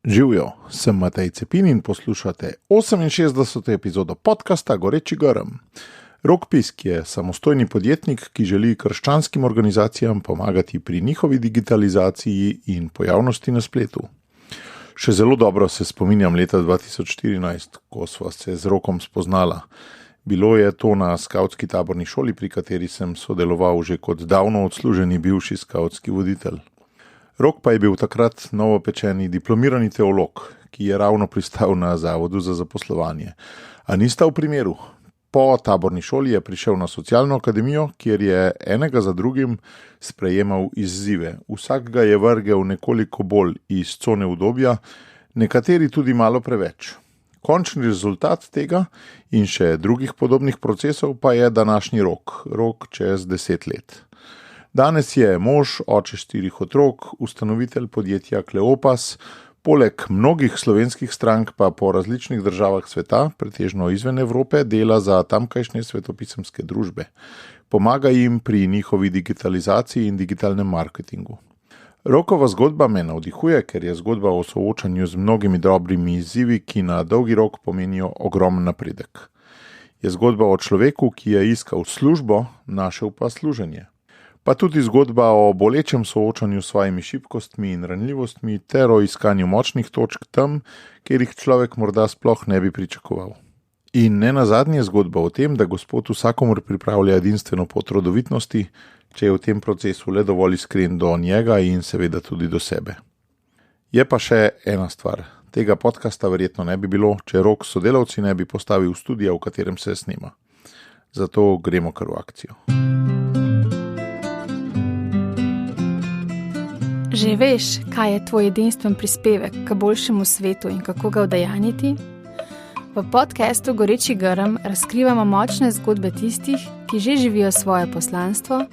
Živijo, sem Matej Cepin in poslušate 68. epizodo podcasta Goreči grm. Rok Pisk je samostojni podjetnik, ki želi krščanskim organizacijam pomagati pri njihovi digitalizaciji in pojavnosti na spletu. Še zelo dobro se spominjam leta 2014, ko sva se z Rokom spoznala. Bilo je to na skavtski taborni šoli, pri kateri sem sodeloval že kot davno odsluženi bivši skavtski voditelj. Rok pa je bil takrat novopečeni diplomirani teolog, ki je ravno pristal na Zavodu za zaposlovanje. A ni stal v primeru. Po taborni šoli je prišel na socialno akademijo, kjer je enega za drugim sprejemal izzive. Vsak ga je vrgel nekoliko bolj iz cone udobja, nekateri tudi malo preveč. Končni rezultat tega in še drugih podobnih procesov pa je današnji Rok čez 10 let. Danes je mož, oče 4 otrok, ustanovitelj podjetja Kleopas, poleg mnogih slovenskih strank pa po različnih državah sveta, pretežno izven Evrope, dela za tamkajšnje svetopisemske družbe. Pomaga jim pri njihovi digitalizaciji in digitalnem marketingu. Rokova zgodba me navdihuje, ker je zgodba o soočanju z mnogimi dobrimi izzivi, ki na dolgi rok pomenijo ogromen napredek. Je zgodba o človeku, ki je iskal službo, našel pa služenje. Pa tudi zgodba o bolečem soočanju s svojimi šibkostmi in ranljivostmi ter o iskanju močnih točk tam, kjer jih človek morda sploh ne bi pričakoval. In ne nazadnje zgodba o tem, da Gospod vsakomur pripravlja edinstveno pot rodovitnosti, če je v tem procesu le dovolj iskren do njega in seveda tudi do sebe. Je pa še ena stvar. Tega podcasta verjetno ne bi bilo, če Rok sodelavci ne bi postavil studia, v katerem se snema. Zato gremo kar v akcijo. Že veš, kaj je tvoj edinstven prispevek k boljšemu svetu in kako ga udejanjiti? V podcastu Goreči grm razkrivamo močne zgodbe tistih, ki že živijo svoje poslanstvo,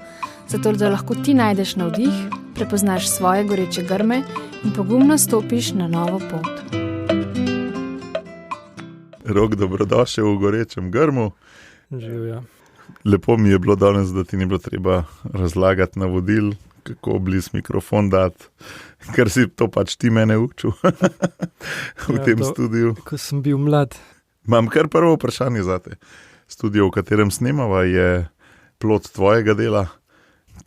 zato da lahko ti najdeš navdih, prepoznaš svoje goreče grme in pogumno stopiš na novo pot. Rok, dobrodošel v Gorečem grmu. Živjo. Lepo mi je bilo danes, da ti ni bilo treba razlagati navodil, kako blizu mikrofon dati, ker si to pač ti mene učil v tem studiu. Ko sem bil mlad. Imam kar prvo vprašanje zate. Studio, v katerem snemava, je plod tvojega dela.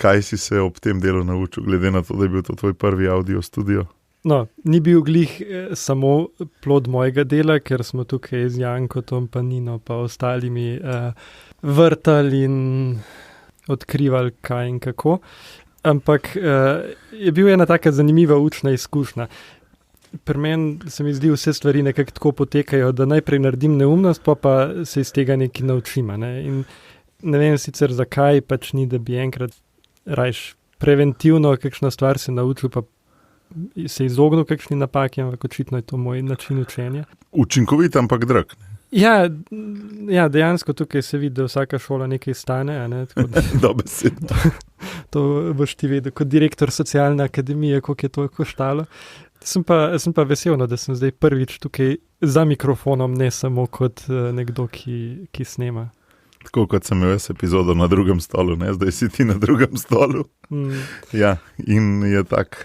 Kaj si se ob tem delu naučil, glede na to, da je bil to tvoj prvi audio studio? No, ni bil glih samo plod mojega dela, ker smo tukaj z Jankotom, pa Nino, pa ostalimi vrtali in odkrivali kaj in kako. Ampak je bil ena taka zanimiva učna izkušnja. Pri meni se mi zdi, vse stvari nekako tako potekajo, da najprej naredim neumnost, pa se iz tega nekaj naučim. Ne? In ne vem sicer zakaj, pač ni, da bi enkrat rajš preventivno kakšno stvar se naučil, pa se izognil kakšni napaki, ampak očitno je to moj način učenja. Učinkovit, ampak drag. Ja, dejansko tukaj se vidi, da vsaka šola nekaj stane. Ne? Dobesedno. To boš ti vedel, kot direktor socialne akademije, koliko je to koštalo. Sem pa vesel, da sem zdaj prvič tukaj za mikrofonom, ne samo kot nekdo, ki snema. Tako kot sem imel epizodo na drugem stolu, ne? Zdaj si ti na drugem stolu. Ja, in je tak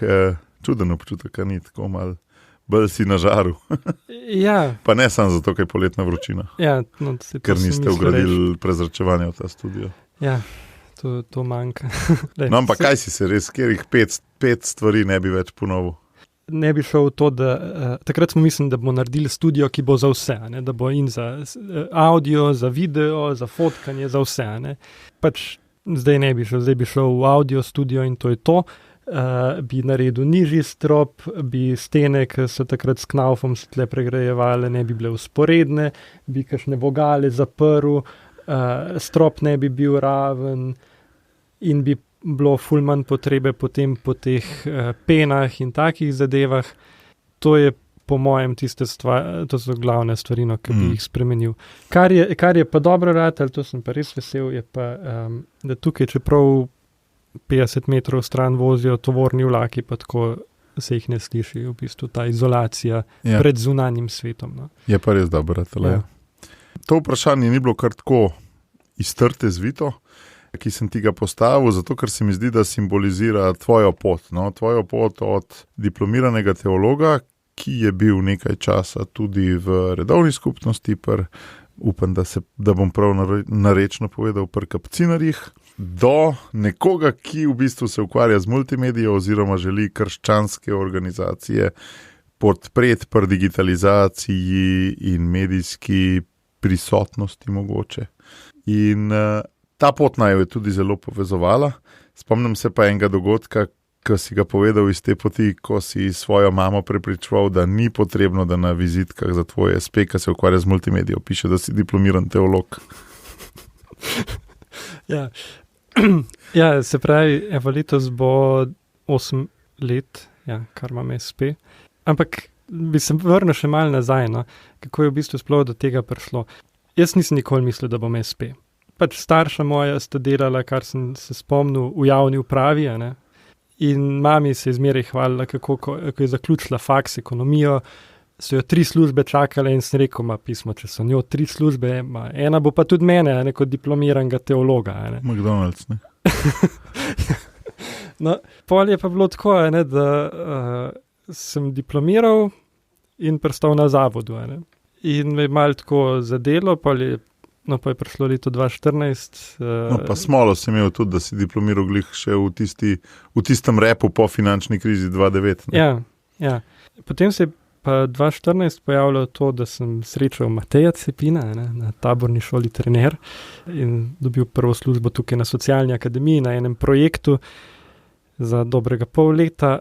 čuden občutek, a ni tako malo. Bolj si na žaru. Ja. Pa ne samo zato, ker je poletna vročina. Ja, ker niste vgradili prezračevanja v ta studio. Ja, to manjka. No, ampak kaj si se res, kjerih 5 stvari ne bi več ponovil? Ne bi šel v to, da takrat smo mislili, da bomo naredili studio, ki bo za vse, ne? Da bo in za audio, za video, za fotkanje, za vse. Ne? Pač zdaj ne bi šel, zdaj bi šel v audio studio in to je to. Bi naredil nižji strop, bi stene, ki so takrat s knaufom se tle pregrajevale, ne bi bile usporedne, bi kakšne vogale zaprl, strop ne bi bil raven in bi bilo ful manj potrebe potem po teh penah in takih zadevah. To je po mojem tiste stvari, to so glavne stvari, ki bi jih spremenil. Kar je pa dobro ratalo, to sem pa res vesel, je pa, da tukaj, čeprav 50 metrov stran vozijo tovorni vlaki, pa tako se jih ne sliši, v bistvu ta izolacija pred zunanjim svetom. No. Je pa res dobro. Ja. To vprašanje ni bilo kar tako iztrte zvito, ki sem ti ga postavil, zato ker se mi zdi, da simbolizira tvojo pot. No? Tvojo pot od diplomiranega teologa, ki je bil nekaj časa tudi v redovni skupnosti, upam, da bom prav narečno povedal, pri kapcinarjih, do nekoga, ki v bistvu se ukvarja z multimedijo oziroma želi krščanske organizacije podpreti pri digitalizaciji in medijski prisotnosti mogoče. In ta pot naju je tudi zelo povezovala. Spomnim se pa enega dogodka, ko si ga povedal iz te poti, ko si svojo mamo prepričval, da ni potrebno, da na vizitkah za tvoj SP, ki se ukvarja z multimedijo, piše, da si diplomiran teolog. Ja, se pravi, letos bo 8 let, kar imam SP. Ampak bi se vrnil še malo nazaj, no, kako je v bistvu sploh do tega prišlo. Jaz nisem nikoli mislil, da bom SP. Pač starša moja sta delala, kar sem se spomnil, v javni upravi, ne? In mami se je zmeraj hvalila, kako je zaključila faks, ekonomijo, so jo 3 službe čakale in sem rekel, pismo, če so njo 3 službe, ena bo pa tudi mene, kot diplomiranega teologa. Ne? McDonald's, ne? No, pol je pa bilo tako, da sem diplomiral in prestal na zavodu. In me je malo tako zadelo, pa je prišlo leto 2014. Pa smolo si imel tudi, da si diplomiral glih še v tistem repu po finančni krizi 2009. Ja. Potem se je pa 2014 pojavilo to, da sem srečal Mateja Cepina, na taborni šoli trener in dobil prvo službo tukaj na socialni akademiji, na enem projektu za dobrega pol leta.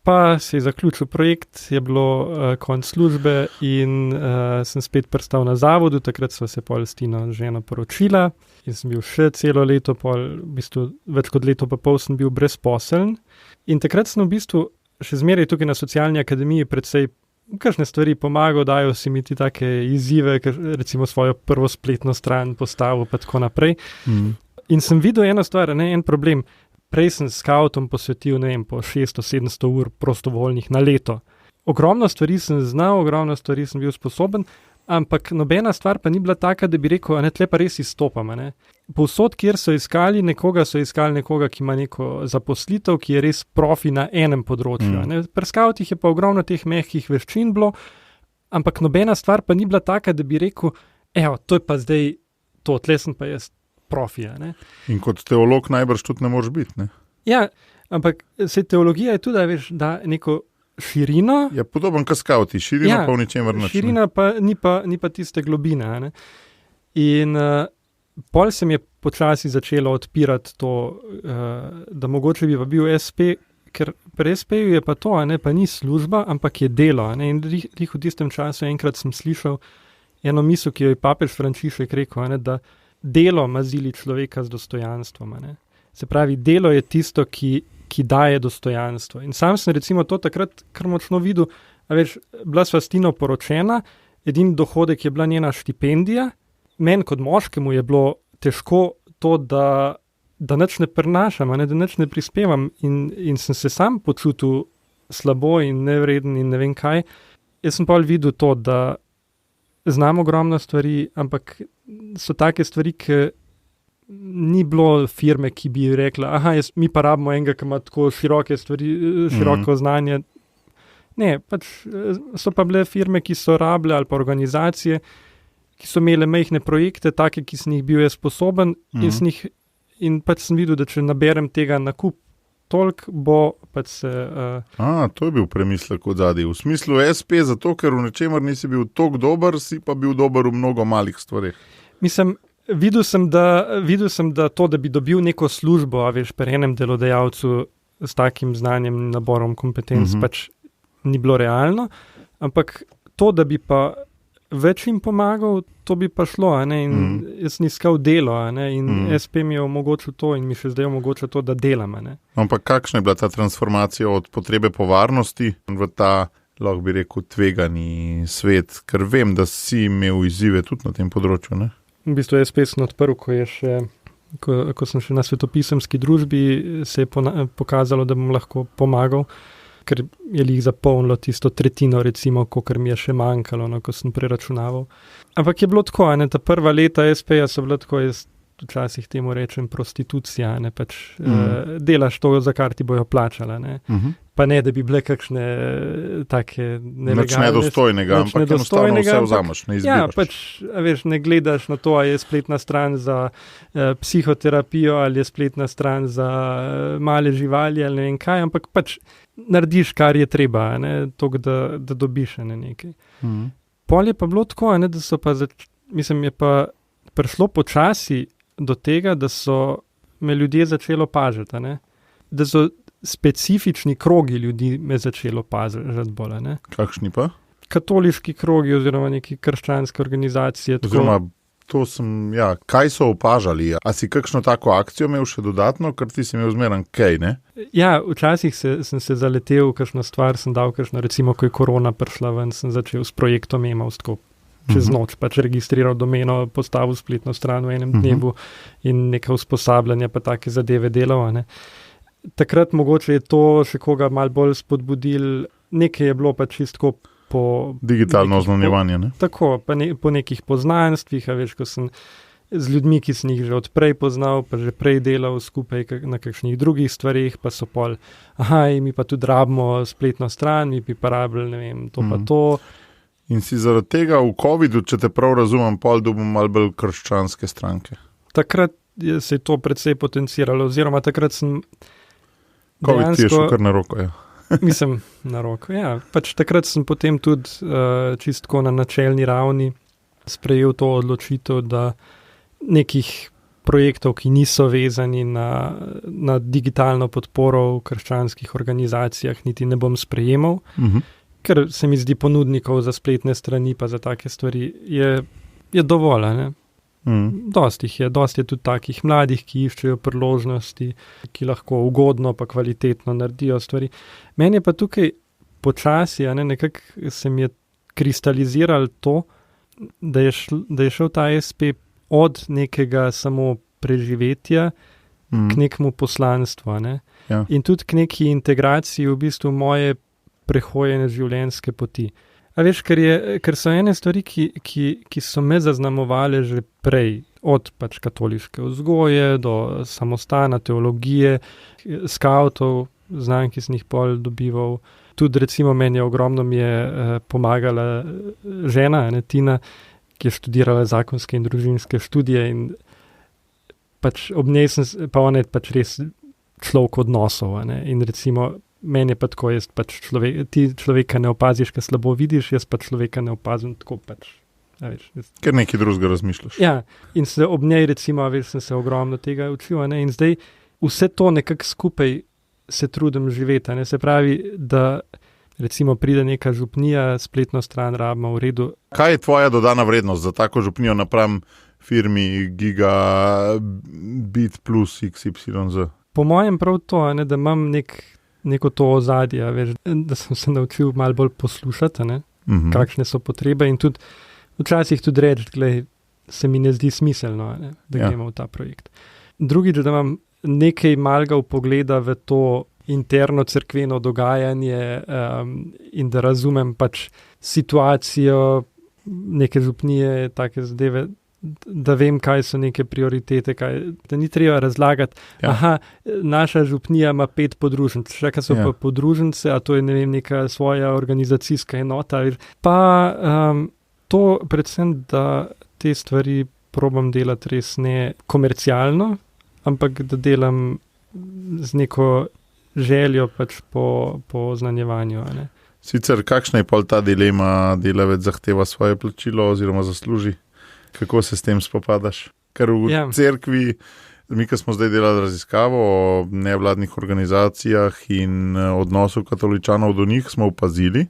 Pa se je zaključil projekt, je bilo konc službe in sem spet prestal na zavodu, takrat sva se pol s Tino ženo poročila in sem bil še celo leto, v bistvu več kot leto pa pol sem bil brezposeln. In takrat sem v bistvu še zmeraj tukaj na socialni akademiji predvsej kakšne stvari pomagal, dajo si mi ti take izzive, recimo svojo prvo spletno stran postavil pa tako naprej. In sem videl eno stvar, en problem. Prej sem skautom posvetil, po 600-700 ur prostovoljnih na leto. Ogromno stvari sem znal, ogromno stvari sem bil sposoben, ampak nobena stvar pa ni bila taka, da bi rekel, tle pa res izstopam. Povsod, kjer so iskali nekoga, ki ima neko zaposlitev, ki je res profi na enem področju. Pri skautih je pa ogromno teh mehkih veščin bilo, ampak nobena stvar pa ni bila taka, da bi rekel, to je pa zdaj to, tle sem pa jaz profija. In kot teolog najbrž tudi ne moreš biti, ne? Ja, ampak teologija je tudi, da neko širino... Je podoben kot skauti, širina pa v ničemer način. Širina pa ni pa tiste globine. In pol se mi je počasi začelo odpirati to, da mogoče bi pa bil SP, ker pri SP-ju je pa to, pa ni služba, ampak je delo. In v tistem času enkrat sem slišal eno misel, ki jo je papež Frančišek rekel, da delo mazili človeka z dostojanstvom. Se pravi, delo je tisto, ki daje dostojanstvo. In sam sem recimo to takrat kar močno videl, bila sva s Tino poročena, edini dohodek je bila njena štipendija, meni kot moškemu je bilo težko to, da nič ne prinašam, da nič ne prispevam in sem se sam počutil slabo in nevreden in ne vem kaj. Jaz sem pa videl to, da znam ogromno stvari, ampak so take stvari, ki ni bilo firme, ki bi rekla, mi pa rabimo enega, ki ima tako široke stvari, široko znanje. Ne, pač so pa bile firme, ki so rabile, ali pa organizacije, ki so imele majhne projekte, take, ki sem jih bil jaz sposoben in pač sem videl, da če naberem tega na kup, toliko bo pač se... To je bil premislek od zadaj. V smislu SP, zato ker v nečemer nisi bil toliko dober, si pa bil dober v mnogo malih stvareh. Mislim, videl sem, da to, da bi dobil neko službo, pri enem delodajalcu s takim znanjem, naborom kompetenc, pač ni bilo realno, ampak to, da bi pa več jim pomagal, to bi pa šlo, in jaz nisem iskal delo, in SP mi je omogočil to in mi še zdaj omogoča to, da delam. Ampak kakšna je bila ta transformacija od potrebe po varnosti v ta, lahko bi rekel, tvegani svet, ker vem, da si imel izzive tudi na tem področju, ne? V bistvu SP sem odprl, ko sem še na svetopisemski družbi, se je pokazalo, da bom lahko pomagal, ker je jih zapolnilo tisto tretjino, recimo, kolikor mi je še manjkalo, ko sem preračunaval. Ampak je bilo tako, ta prva leta SP-ja so bila tako, jaz včasih temu rečem prostitucija, pač delaš to, za kar ti bojo plačala. Pa ne, da bi bile kakšne take nelegalne. Nič nedostojnega, ampak enostavno vse vzameš, ne izbiraš. Ja, pač, veš, ne gledaš na to, ali je spletna stran za psihoterapijo, ali je spletna stran za male živali, ali ne vem kaj, ampak pač narediš, kar je treba, toliko, da dobiš nekaj. Pol je pa bilo tako, da so pa, mislim, je pa prišlo počasi do tega, da so me ljudje začeli opažati, da so specifični krogi ljudi me začelo opaziti bolj. Kakšni pa? Katoliški krogi oziroma neki krščanske organizacije. Oziroma, kaj so opažali? A si kakšno tako akcijo imel še dodatno, ker ti si imel zmeren kaj, ne? Ja, včasih sem se zaletel v kakšno stvar, sem dal kakšno, recimo, ko je korona prišla ven, sem začel s projektom Emaus tako čez noč, pač registriral domeno, postavil spletno stran v enem dnevu in nekaj usposabljanja pa take zadeve delal, Takrat mogoče je to še koga malo bolj spodbudil, nekaj je bilo pa čisto po... Digitalno oznanjevanje, ne? Tako, po nekih poznanstvih, veš, ko sem z ljudmi, ki sem jih že odprej poznal, pa že prej delal skupaj na kakšnih drugih stvarih, pa so pol, mi pa tudi rabimo spletno stran, mi bi pa rabili, ne vem, to pa to. In si zaradi tega v COVID-u, če te prav razumem, pol dobil malo bolj krščanske stranke. Takrat se je to precej potenciralo, oziroma takrat sem COVID ti je šel kar na roko, ja. Mislim, na roko, ja. Pač takrat sem potem tudi čistko na načelni ravni sprejel to odločitev, da nekih projektov, ki niso vezani na digitalno podporo v krščanskih organizacijah, niti ne bom sprejemal, ker se mi zdi ponudnikov za spletne strani pa za take stvari je dovolj, ne? Dosti je tudi takih mladih, ki iščejo priložnosti, ki lahko ugodno pa kvalitetno naredijo stvari. Meni je pa tukaj počasi, nekako se mi je kristaliziralo to, da je šel ta SP od nekega samo preživetja k nekemu poslanstvu, Ja. In tudi k neki integraciji v bistvu moje prehojene življenjske poti. A veš, ker so ene stvari, ki so me zaznamovale že prej, od pač katoliške vzgoje do samostana, teologije, skavtov, znanj, ki sem jih pol dobival. Tudi recimo meni je ogromno pomagala žena, Tina, ki je študirala zakonske in družinske študije in pač ob njej pa ona je pač res človek odnosov, in recimo meni je pa tako, ti človeka ne opaziš, ker slabo vidiš, jaz pa človeka ne opazim tako pač. Ker nekaj drugega razmišljaš. Ja, in se ob njej recimo, sem se ogromno tega učil, in zdaj vse to nekako skupaj se trudim živeti, se pravi, da recimo pride neka župnija, spletno stran rabimo v redu. Kaj je tvoja dodana vrednost za tako župnijo napram firmi Gigabit plus XYZ? Po mojem prav to, da imam neko to ozadje, da sem se naučil malo bolj poslušati, kakšne so potrebe in tudi včasih tudi reči, glej, se mi ne zdi smiselno, da gremo v ta projekt. Drugič, da imam nekaj malega vpogleda v to interno cerkveno dogajanje in da razumem pač situacijo neke župnije, take zadeve, da vem, kaj so neke prioritete, da ni treba razlagati, naša župnija ima 5 podružnic, še kaj so pa podružnice, a to je, ne vem, neka svoja organizacijska enota. Pa to predvsem, da te stvari probam delati res ne komercialno, ampak da delam z neko željo pač po oznanjevanju. Sicer, kakšna je pol ta dilema, delavec zahteva svoje plačilo oziroma zasluži? Kako se s tem spopadaš? Ker v cerkvi, mi, ki smo zdaj delali raziskavo o nevladnih organizacijah in odnosu katoličanov do njih, smo opazili,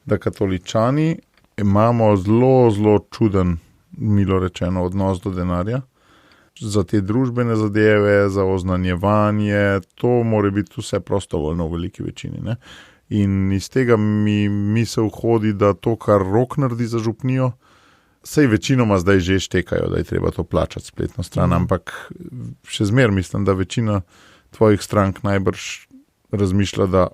da katoličani imamo zelo, zelo čuden, milo rečeno, odnos do denarja. Za te družbene zadeve, za oznanjevanje, to mora biti vse prostovoljno v veliki večini, ne? In iz tega mi misel hodi, da to, kar Rok naredi za župnijo, sej večinoma zdaj že štekajo, da je treba to plačati spletno stran, ampak še zmer mislim, da večina tvojih strank najbrž razmišlja, da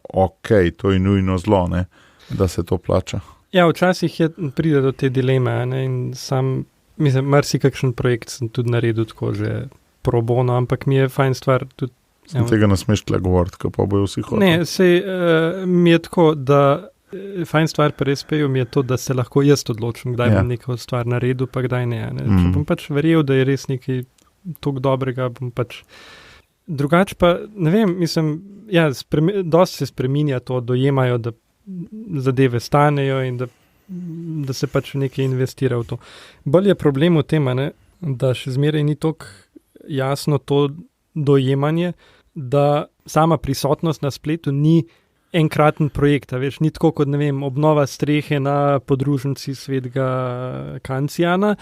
to je nujno zlo, ne, da se to plača. Ja, včasih pride do te dileme, in sam, mislim, marsikakšen projekt sem tudi naredil tako že pro bono, ampak mi je fajn stvar tudi Tega ne smeš tle govoriti, ko pa bojo vsi hodili. Ne, sej mi je tako, da fajn stvar pri SP-ju mi je to, da se lahko jaz odločim, kdaj bom neko stvar naredil, pa kdaj ne. Če bom pač verjel, da je res nekaj toliko dobrega, bom pač... Drugače pa, ne vem, mislim, dosti se spreminja to, dojemajo, da zadeve stanejo in da se pač nekaj investira v to. Bolj je problem v tem, da še zmeraj ni toliko jasno to dojemanje, da sama prisotnost na spletu ni enkraten projekt, veš, ni tako kot, ne vem, obnova strehe na podružnici Svetega Kancijana,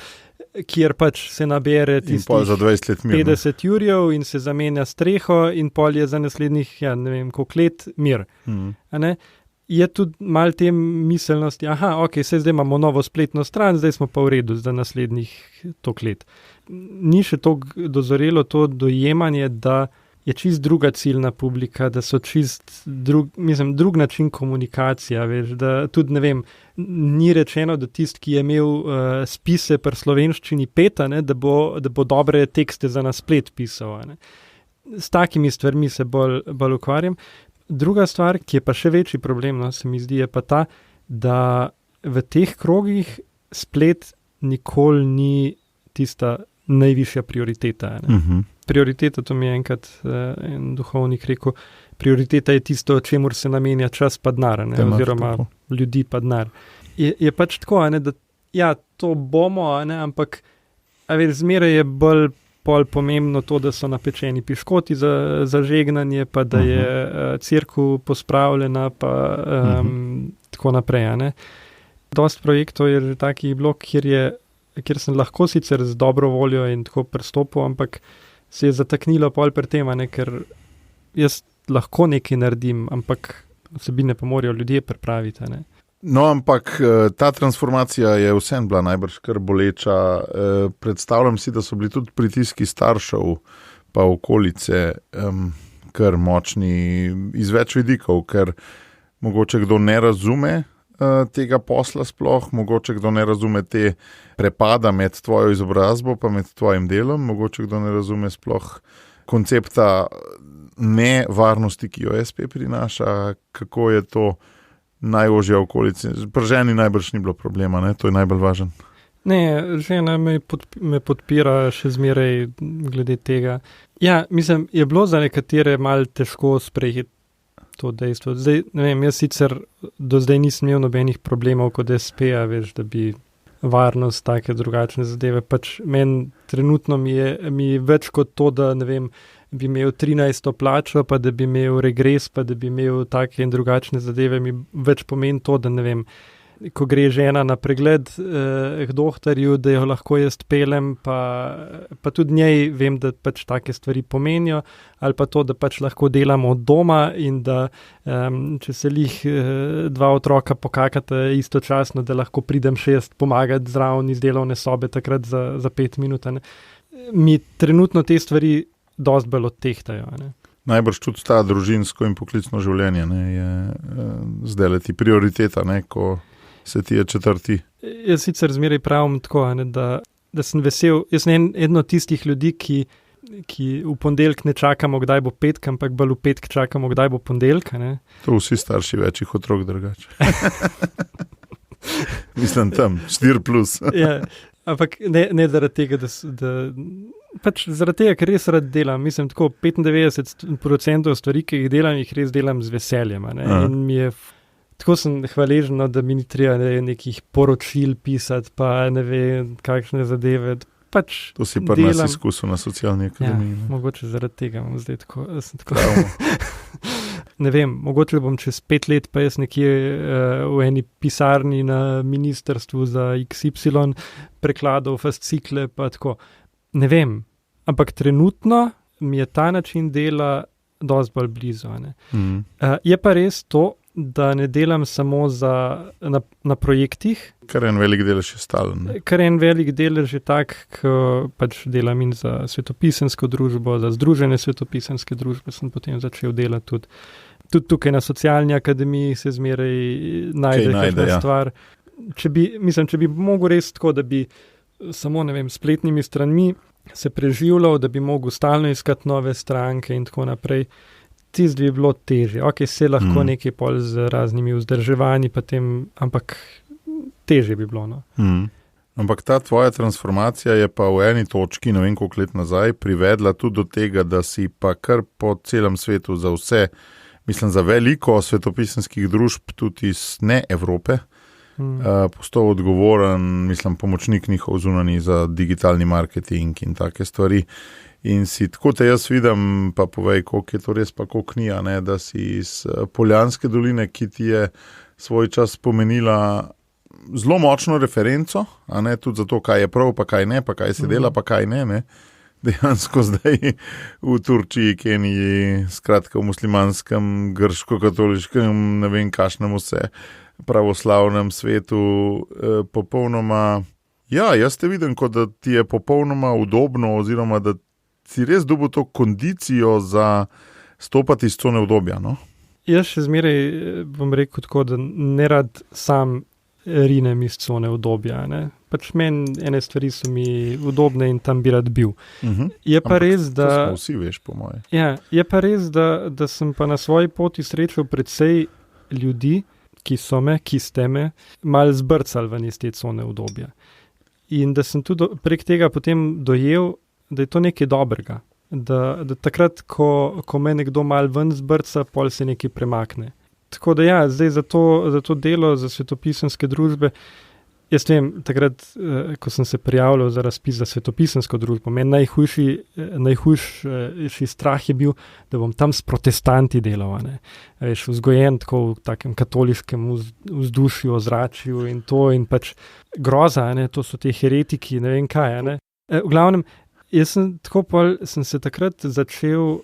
kjer pač se nabere tistih 50 jurjev in se zamenja streho in pol je za naslednjih, ne vem, koliko let mir. Je tudi malo te miselnosti, saj zdaj imamo novo spletno stran, zdaj smo pa v redu za naslednjih toliko let. Ni še toliko dozorelo to dojemanje, da je čist druga ciljna publika, da so čist drug način komunikacija, veš, da tudi, ne vem, ni rečeno, da tisti, ki je imel spise pri slovenščini 5, da bo dobre tekste za na splet pisal. S takimi stvarmi se bolj ukvarjam. Druga stvar, ki je pa še večji problem, se mi zdi, je pa ta, da v teh krogih splet nikoli ni tista najvišja prioriteta. Prioriteta, to mi je enkrat en duhovnik rekel, prioriteta je tisto, čemur se namenja čas pa denar, oziroma ljudi pa denar. Je pač tako, da to bomo, ampak zmeraj je bolj pomembno to, da so napečeni piškoti za žegnanje, pa da je cerkev pospravljena, pa tako naprej. Dost projektov je že takih blok, kjer sem lahko sicer z dobro voljo in tako pristopil, ampak se je zataknilo pol pri tem, ker jaz lahko nekaj naredim, ampak vsebine pa morajo ljudje pripraviti. No, ampak ta transformacija je vsem bila najbrž kar boleča. Predstavljam si, da so bili tudi pritiski staršev pa okolice kar močni iz več vidikov, ker mogoče kdo ne razume tega posla sploh, mogoče kdo ne razume te prepada med tvojo izobrazbo pa med tvojim delom, mogoče kdo ne razume sploh koncepta nevarnosti, ki jo SP prinaša, kako je to najožja okolica. Pri ženi najbrž ni bilo problema, to je najbolj važen. Ne, žena me podpira še zmeraj glede tega. Mislim, je bilo za nekatere malo težko sprejeti to dejstvo. Zdaj, ne vem, jaz sicer do zdaj nisem imel nobenih problemov kot SP-ja, veš, da bi varnost, take drugačne zadeve. Pač meni trenutno mi je več kot to, da ne vem, bi imel 13. plačo, pa da bi imel regres, pa da bi imel take in drugačne zadeve, mi več pomeni to, da ne vem, ko gre žena na pregled k dohtarju, da jo lahko jaz pelem, pa tudi njej vem, da pač take stvari pomenijo, ali pa to, da pač lahko delamo od doma in da če se lih 2 otroka pokakata istočasno, da lahko pridem še jaz pomagati zraven iz delovne sobe takrat za 5 minut. Mi trenutno te stvari dosti bolj odtehtajo. Najbrž tudi ta družinsko in poklicno življenje je zdaj leti prioriteta, ko se ti je 4. Jaz sicer zmeraj pravim tako, da sem vesel. Jaz sem eden od tistih ljudi, ki v ponedeljek ne čakamo, kdaj bo petek, ampak bolj v petek čakamo, kdaj bo ponedeljek. To vsi starši večjih otrok drugače. Mislim tam, 4+. Ampak ne zaradi tega, da pač zaradi tega, ker res rad delam. Mislim, tako 95% stvari, ki jih res delam z veseljem. In mi je tako sem hvaležen, da mi ni treba nekih poročil pisati, pa ne vem, kakšne zadeve. Pač to si pa nas izkusil na socialni akademiji. Mogoče zaradi tega imam zdaj tako. Ne vem, mogoče bom čez 5 let pa jaz nekje v eni pisarni na ministrstvu za XY prekladal fascikle, pa tako. Ne vem, ampak trenutno mi je ta način dela dosti bolj blizu. Je pa res to, da ne delam samo na projektih. Kar en velik del je še stalen. Kar en velik del je že tak, ko pač delam in za svetopisansko družbo, za združene svetopisanske družbe sem potem začel delati tudi. Tudi tukaj na socialni akademiji se zmeraj najde kakšna stvar. Če bi mogel res tako, da bi samo, ne vem, spletnimi stranmi se preživljal, da bi mogel stalno iskati nove stranke in tako naprej. Tisti bi bilo težje. Ok, se lahko nekaj pol z raznimi vzdrževanji, ampak težje bi bilo. No. Ampak ta tvoja transformacija je pa v eni točki, ne vem koliko let nazaj, privedla tudi do tega, da si pa kar po celem svetu za vse, mislim za veliko svetopisemskih družb, tudi iz ne Evrope, postal odgovoren, mislim, pomočnik njihov zunanji za digitalni marketing in take stvari. In si tako te jaz vidim, pa povej, koliko je to res, pa koliko ni, ne, da si iz Poljanske doline, ki ti je svoj čas pomenila zelo močno referenco, a ne, tudi za to, kaj je prav, pa kaj ne, pa kaj se dela, pa kaj ne. Dejansko zdaj v Turčiji, Keniji, skratka v muslimanskem, grško-katoliškem, ne vem kašnemu se pravoslavnem svetu, popolnoma, ja, jaz te vidim, kot da ti je popolnoma udobno, oziroma da si res dobil to kondicijo za stopati iz cone udobja, no? Jaz še zmeraj bom rekel tako, da ne rad sam rinem iz cone udobja, ne? Pač meni ene stvari so mi udobne in tam bi rad bil. Je pa res, da... To smo vsi, veš, po moje. Ja, je pa res, da sem pa na svoji poti srečal predvsej ljudi, ki ste me, malo zbrcali ven iz te cone udobja. In da sem tudi prek tega potem dojel, da je to nekaj dobrega. Da takrat, ko me nekdo malo ven zbrca, pol se nekaj premakne. Tako da ja, zdaj za to delo, za svetopisemske družbe, jaz vem, takrat, ko sem se prijavljal za razpis za svetopisemsko družbo, meni najhujši strah je bil, da bom tam s protestanti delal, ne. Veš, vzgojen tako v takem katoliškem vzdušju, ozračju in to, in pač groza, ne, to so te heretiki, ne vem kaj, ne. V glavnem, jaz sem se takrat začel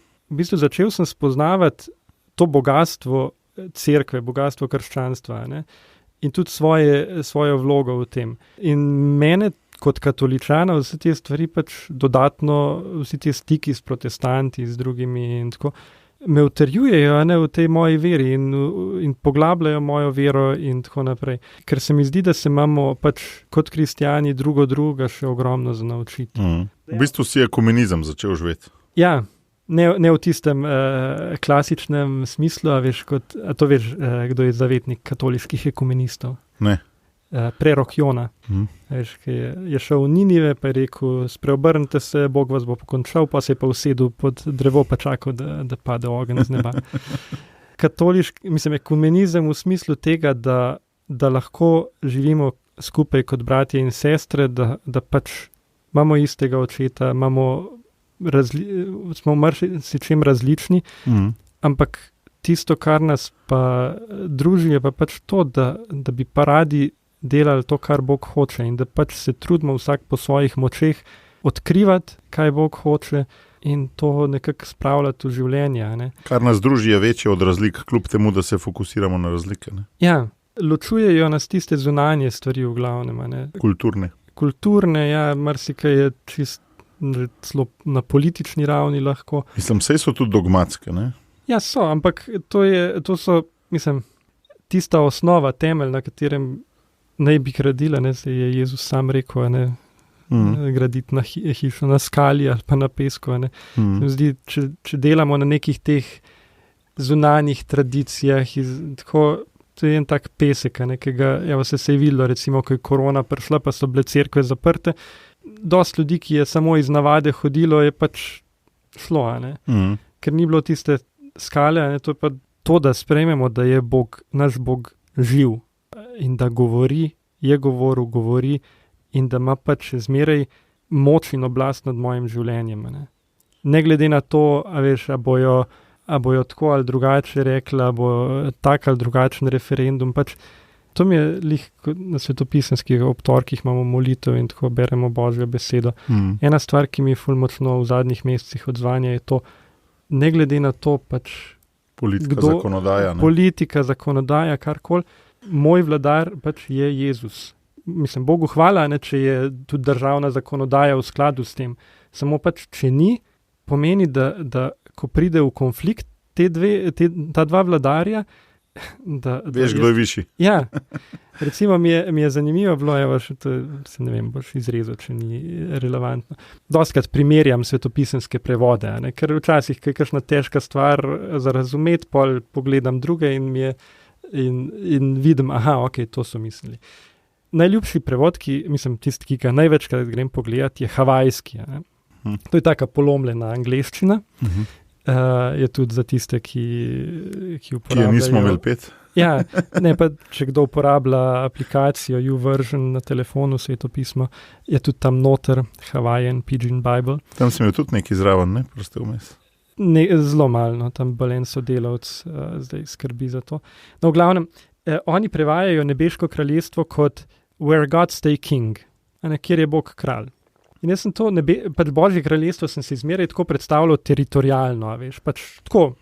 sem spoznavati to bogatstvo cerkve, bogatstvo krščanstva, ne. In tudi svojo vlogo v tem. In mene kot katoličana vse te stvari pač dodatno, vsi te stiki s protestanti, z drugimi in tako, me utrjujejo, ne, v tej moji veri in poglabljajo mojo vero in tako naprej. Ker se mi zdi, da se imamo pač kot kristjani druga še ogromno za naučiti. V bistvu si ekumenizem začel živeti. Ja, ne v tistem klasičnem smislu, a to veš, kdo je zavetnik katoliških ekumenistov? Ne. Prerok Jona. Veš, ki je šel v Ninive, pa je rekel, spreobrnite se, Bog vas bo pokončal, pa se je pa usedel pod drevo, pa čakal, da pade ogenj z neba. Ekumenizem v smislu tega, da lahko živimo skupaj kot bratje in sestre, da pač imamo istega očeta, smo marsičem različni, ampak tisto, kar nas pa druži, je pa pač to, da bi pa radi delali to, kar Bog hoče, in da pač se trudimo vsak po svojih močeh odkrivati, kaj Bog hoče, in to nekako spravljati v življenje. Ne. Kar nas druži je večje od razlik, kljub temu, da se fokusiramo na razlike. Ne. Ja, ločujejo nas tiste zunanje stvari v glavnem. Ne. Kulturne, ja, marsikaj je čist celo na politični ravni lahko. Mislim, saj so tudi dogmatske, ne? Ja, so, ampak to so, tista osnova, temelj, na katerem naj bi gradila, ne, se je Jezus sam rekel, ne, graditi na hišo, na skali ali pa na pesku, ne. Zdi, če delamo na nekih teh zunanjih tradicijah, tako, to je en tak pesek, nekega, se je videlo, recimo, ko je korona prišla, pa so bile cerkve zaprte, dosti ljudi, ki je samo iz navade hodilo, je pač šlo, ne? Ker ni bilo tiste skale, ne? To je pa to, da sprejmemo, da je Bog, naš Bog živ in da je govori in da ima pač zmeraj moč in oblast nad mojim življenjem. Ne glede na to, a bojo tako ali drugače rekli, a bo tak ali drugačen referendum, pač to mi je lih na svetopisemskih obtorkih imamo molitev in tako beremo Božjo besedo. Ena stvar, ki mi ful močno v zadnjih mesecih odzvanja, je to, ne glede na to pač politika, zakonodaja, karkoli, moj vladar pač je Jezus. Bogu hvala, ne, če je tudi državna zakonodaja v skladu s tem. Samo pač, če ni, pomeni, da ko pride v konflikt ta dva vladarja, Veš, kdo je višji. Ja, recimo mi je zanimivo bilo, se ne vem, boš izrezal, če ni relevantno. Dostikrat primerjam svetopisemske prevode, ne? Ker včasih, ko je kakšna težka stvar za razumeti, pol pogledam druge in vidim, ok, to so mislili. Najljubši prevod, tisti, ki ga največkrat grem pogledati, je havajski. To je taka polomljena angleščina. Je tudi za tiste, ki uporabljajo. Ki je nismo imeli 5. Ja, ne pa, če kdo uporablja aplikacijo YouVersion na telefonu, svetopismo, je tudi tam noter Hawaiian Pidgin Bible. Tam sem imel tudi nekaj zraven, ne? Proste vmes. Zelo malo, tam Balen sodelavc zdaj skrbi za to. No, v glavnem, oni prevajajo nebeško kraljestvo kot Where God Stay King, kjer je Bog kralj. In jaz sem to, pač Božje kraljestvo sem si izmeraj tako predstavljal teritorijalno, veš, pač tako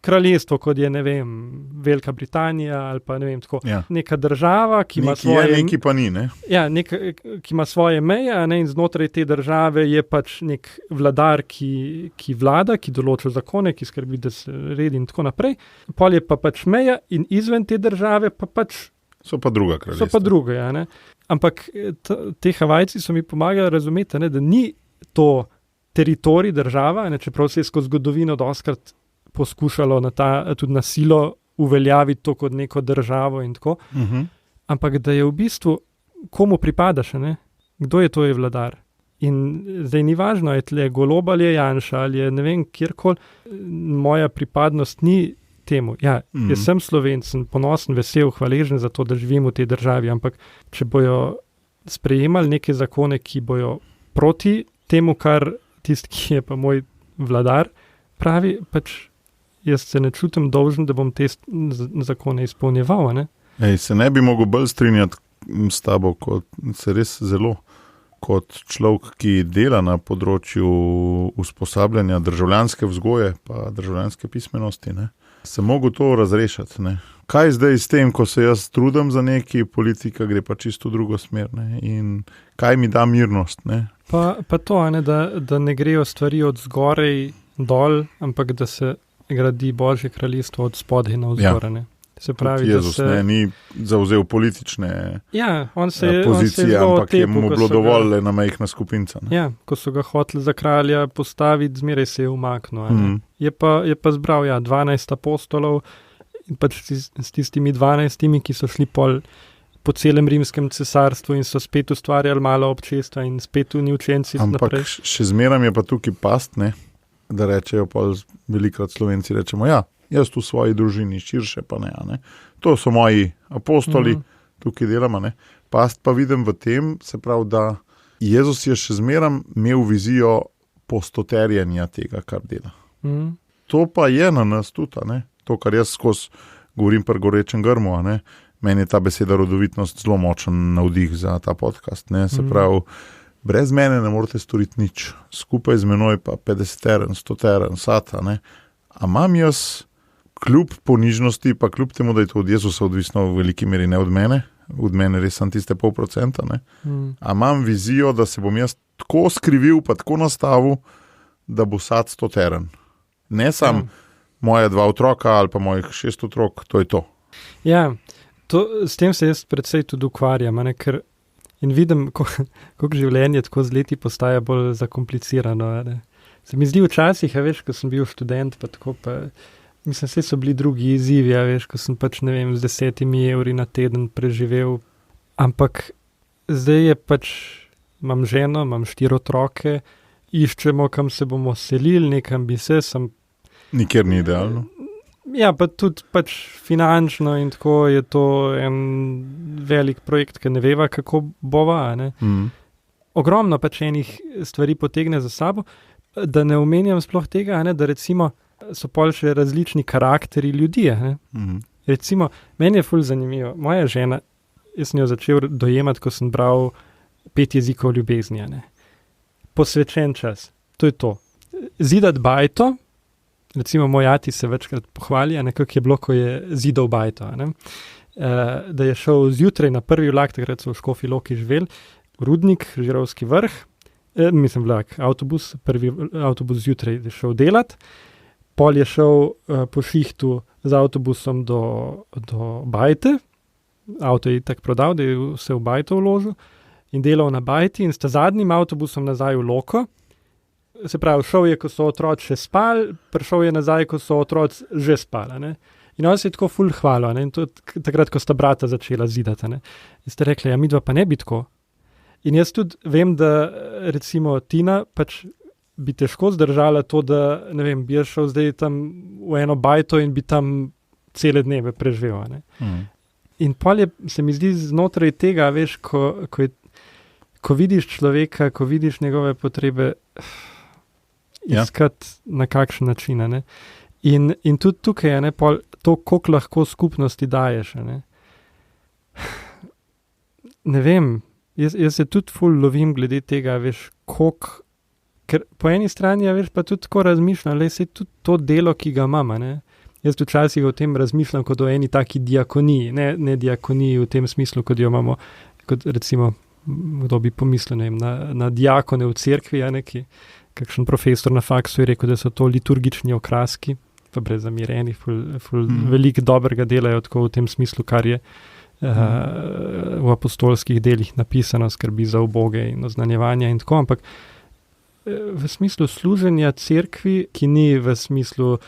kraljestvo, kot je, ne vem, Velika Britanija ali pa, ne vem, tako, neka država, ki ima svoje... Neki pa ni, ne? Ja, ki ima svoje meje, in znotraj te države je pač nek vladar, ki vlada, ki določa zakone, ki skrbi, da se redi in tako naprej. Pol je pa pač meja in izven te države pa pač... So pa druga kraljestva. So pa druga, ja, ne? Ampak te Havajci so mi pomagali razumeti, da ni to teritorij država, čeprav se je skozi zgodovino dostikrat poskušalo tudi na silo uveljaviti to kot neko državo in tako, ampak da je v bistvu komu pripadaš, kdo je to je vladar. In zdaj ni važno, je tle Golob ali je Janša ali je ne vem kjerkoli, moja pripadnost ni temu. Ja, jaz sem Slovenc, sem ponosen, vesel, hvaležen za to, da živim v tej državi, ampak če bojo sprejemali neke zakone, ki bojo proti temu, kar tisti, ki je pa moj vladar, pravi, pač jaz se ne čutim dolžen, da bom te zakone izpolnjeval, ne? Se ne bi mogel bolj strinjati s tabo, kot se res zelo, kot človek, ki dela na področju usposabljanja državljanske vzgoje pa državljanske pismenosti, ne? Se mogo to razrešiti, ne? Kaj zdaj s tem, ko se jaz trudim za neki, politika gre pa čisto v drugo smer, ne? In kaj mi da mirnost, ne? Pa to, da ne grejo stvari od zgorej dol, ampak da se gradi Božje kraljestvo od spodaj na vzgor, ne? Se pravi, Jezus ni zavzel politične pozicije, ampak je mu bilo dovolj ena majhna skupinca. Ne? Ja, ko so ga hoteli za kralja postaviti, zmeraj se je umaknil. Je pa zbral 12 apostolov in pač s tistimi 12, ki so šli po celem rimskem cesarstvu in so spet ustvarjali malo občestva in spet oni učenci naprej. Ampak še zmeram je pa tukaj past, ne? Da rečejo velikrat Slovenci, rečemo, jaz tu v svoji družini, širše pa ne. To so moji apostoli, tukaj delamo, ne. Past pa vidim v tem, se pravi, da Jezus je še zmeram imel vizijo postoterjanja tega, kar dela. To pa je na nas tudi, ne. To, kar jaz skozi govorim pri Gorečem grmu, ne. Meni je ta beseda rodovitnost zelo močen navdih za ta podcast, ne. Se pravi, brez mene ne morete storiti nič. Skupaj z menoj pa 50, 100, sata, ne. A imam jaz kljub ponižnosti, pa kljub temu, da je to od Jezusa odvisno v veliki meri, ne od mene res sem tiste 0,5%, ne. A imam vizijo, da se bom jaz tako skrivil, pa tako nastavil, da bo sad 100. Ne sam moja 2 otroka ali pa mojih 6 otrok, to je to. Ja, s tem se jaz predvsej tudi ukvarjam, ker in vidim, kako življenje tako z leti postaja bolj zakomplicirano. Ne. Se mi zdi včasih, veš, ko sem bil študent, pa tako pa, mislim, vse so bili drugi izzivi, veš, ko sem pač, ne vem, z 10 evri na teden preživel, ampak zdaj je pač, imam ženo, imam 4 otroke, iščemo, kam se bomo selili, nekam bi se, nikjer ni idealno. Ja, pa tudi pač finančno in tako je to en velik projekt, ki ne veva, kako bova, ne. Ogromno pač enih stvari potegne za sabo, da ne omenjam sploh tega, da recimo so pol še različni karakteri ljudi. Recimo, meni je ful zanimivo, moja žena, jaz sem jo začel dojemati, ko sem bral 5 jezikov ljubezni. Posvečen čas, to je to. Zidati bajto, recimo moj ati se večkrat pohvali, kako je bilo, ko je zidal bajto. Da je šel zjutraj na prvi vlak, takrat so v Škofji Loki živeli, Rudnik, Žirovski vrh, vlak, avtobus, prvi avtobus zjutraj je šel delat, pol je šel po šihtu z avtobusom do Bajte, avto je tako prodal, da je vse v Bajto vložil in delal na Bajti in sta zadnjim avtobusom nazaj v Loko. Se pravi, šel je, ko so otroci še spali, prišel je nazaj, ko so otroci že spali. Ne? In on se je tako ful hvalil, in to takrat, ko sta brata začela zidati. Ne? In ste rekli, ja, midva pa ne bi tako. In jaz tudi vem, da recimo Tina pač bi težko zdržala to, da ne vem, bi šel zdaj tam v eno Bajto in bi tam cele dneve preživel. Ne? In pol se mi zdi znotraj tega, veš, ko vidiš človeka, ko vidiš njegove potrebe, iskati na kakšen način. Ne? In tudi tukaj je pol to, koliko lahko skupnosti daješ. Ne vem, jaz se tudi ful lovim glede tega, veš, koliko, ker po eni strani, veš, pa tudi tako razmišljam, le se tudi to delo, ki ga imam, ne. Jaz včasih o tem razmišljam kot o eni taki diakoniji, ne diakoniji v tem smislu, kot jo imamo, kot recimo, kdo bi pomislil, ne vem, na diakone v cerkvi, neki, kakšen profesor na faksu je rekel, da so to liturgični okraski, pa brez zamireni, ful veliko dobrega delajo tako v tem smislu, kar je v apostolskih delih napisano, skrbi za uboge in oznanjevanja in tako, ampak v smislu služenja cerkvi, ki ni v smislu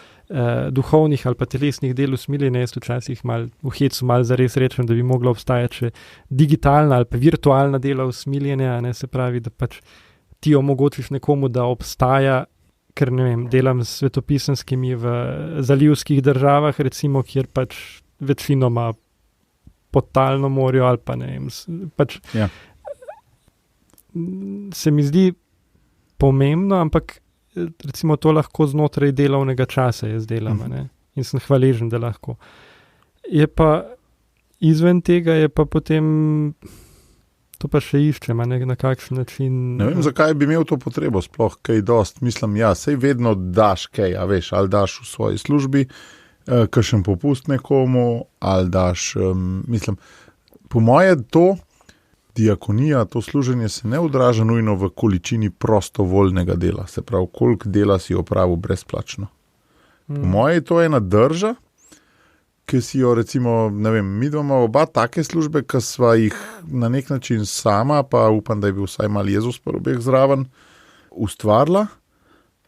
duhovnih ali pa telesnih del usmiljenja, jaz včasih v hecu mal zares rečem, da bi mogla obstajati še digitalna ali pa virtualna dela usmiljenja, ne, se pravi, da pač ti omogočiš nekomu, da obstaja, ker ne vem, delam s svetopisanskimi v zalivskih državah, recimo, kjer pač večinoma podtalno morjo ali pa ne vem, pač se mi zdi pomembno, ampak recimo to lahko znotraj delovnega časa jaz delam, ne? In sem hvaležen, da lahko. Je pa izven tega, je pa potem to pa še iščem, na kakšen način. Ne vem, zakaj bi imel to potrebo sploh kaj dost. Mislim, sej vedno daš kaj, veš, ali daš v svoji službi, kakšen popust nekomu, ali daš, mislim, po moje to diakonija, to služenje se ne odraža nujno v količini prostovoljnega dela, se pravi, koliko dela si opravil brezplačno. Po moje je to ena drža, ki si jo recimo, ne vem, mi imamo oba take službe, ki sva jih na nek način sama, pa upam, da je bil vsaj mal Jezus pa obeh zraven, ustvarila,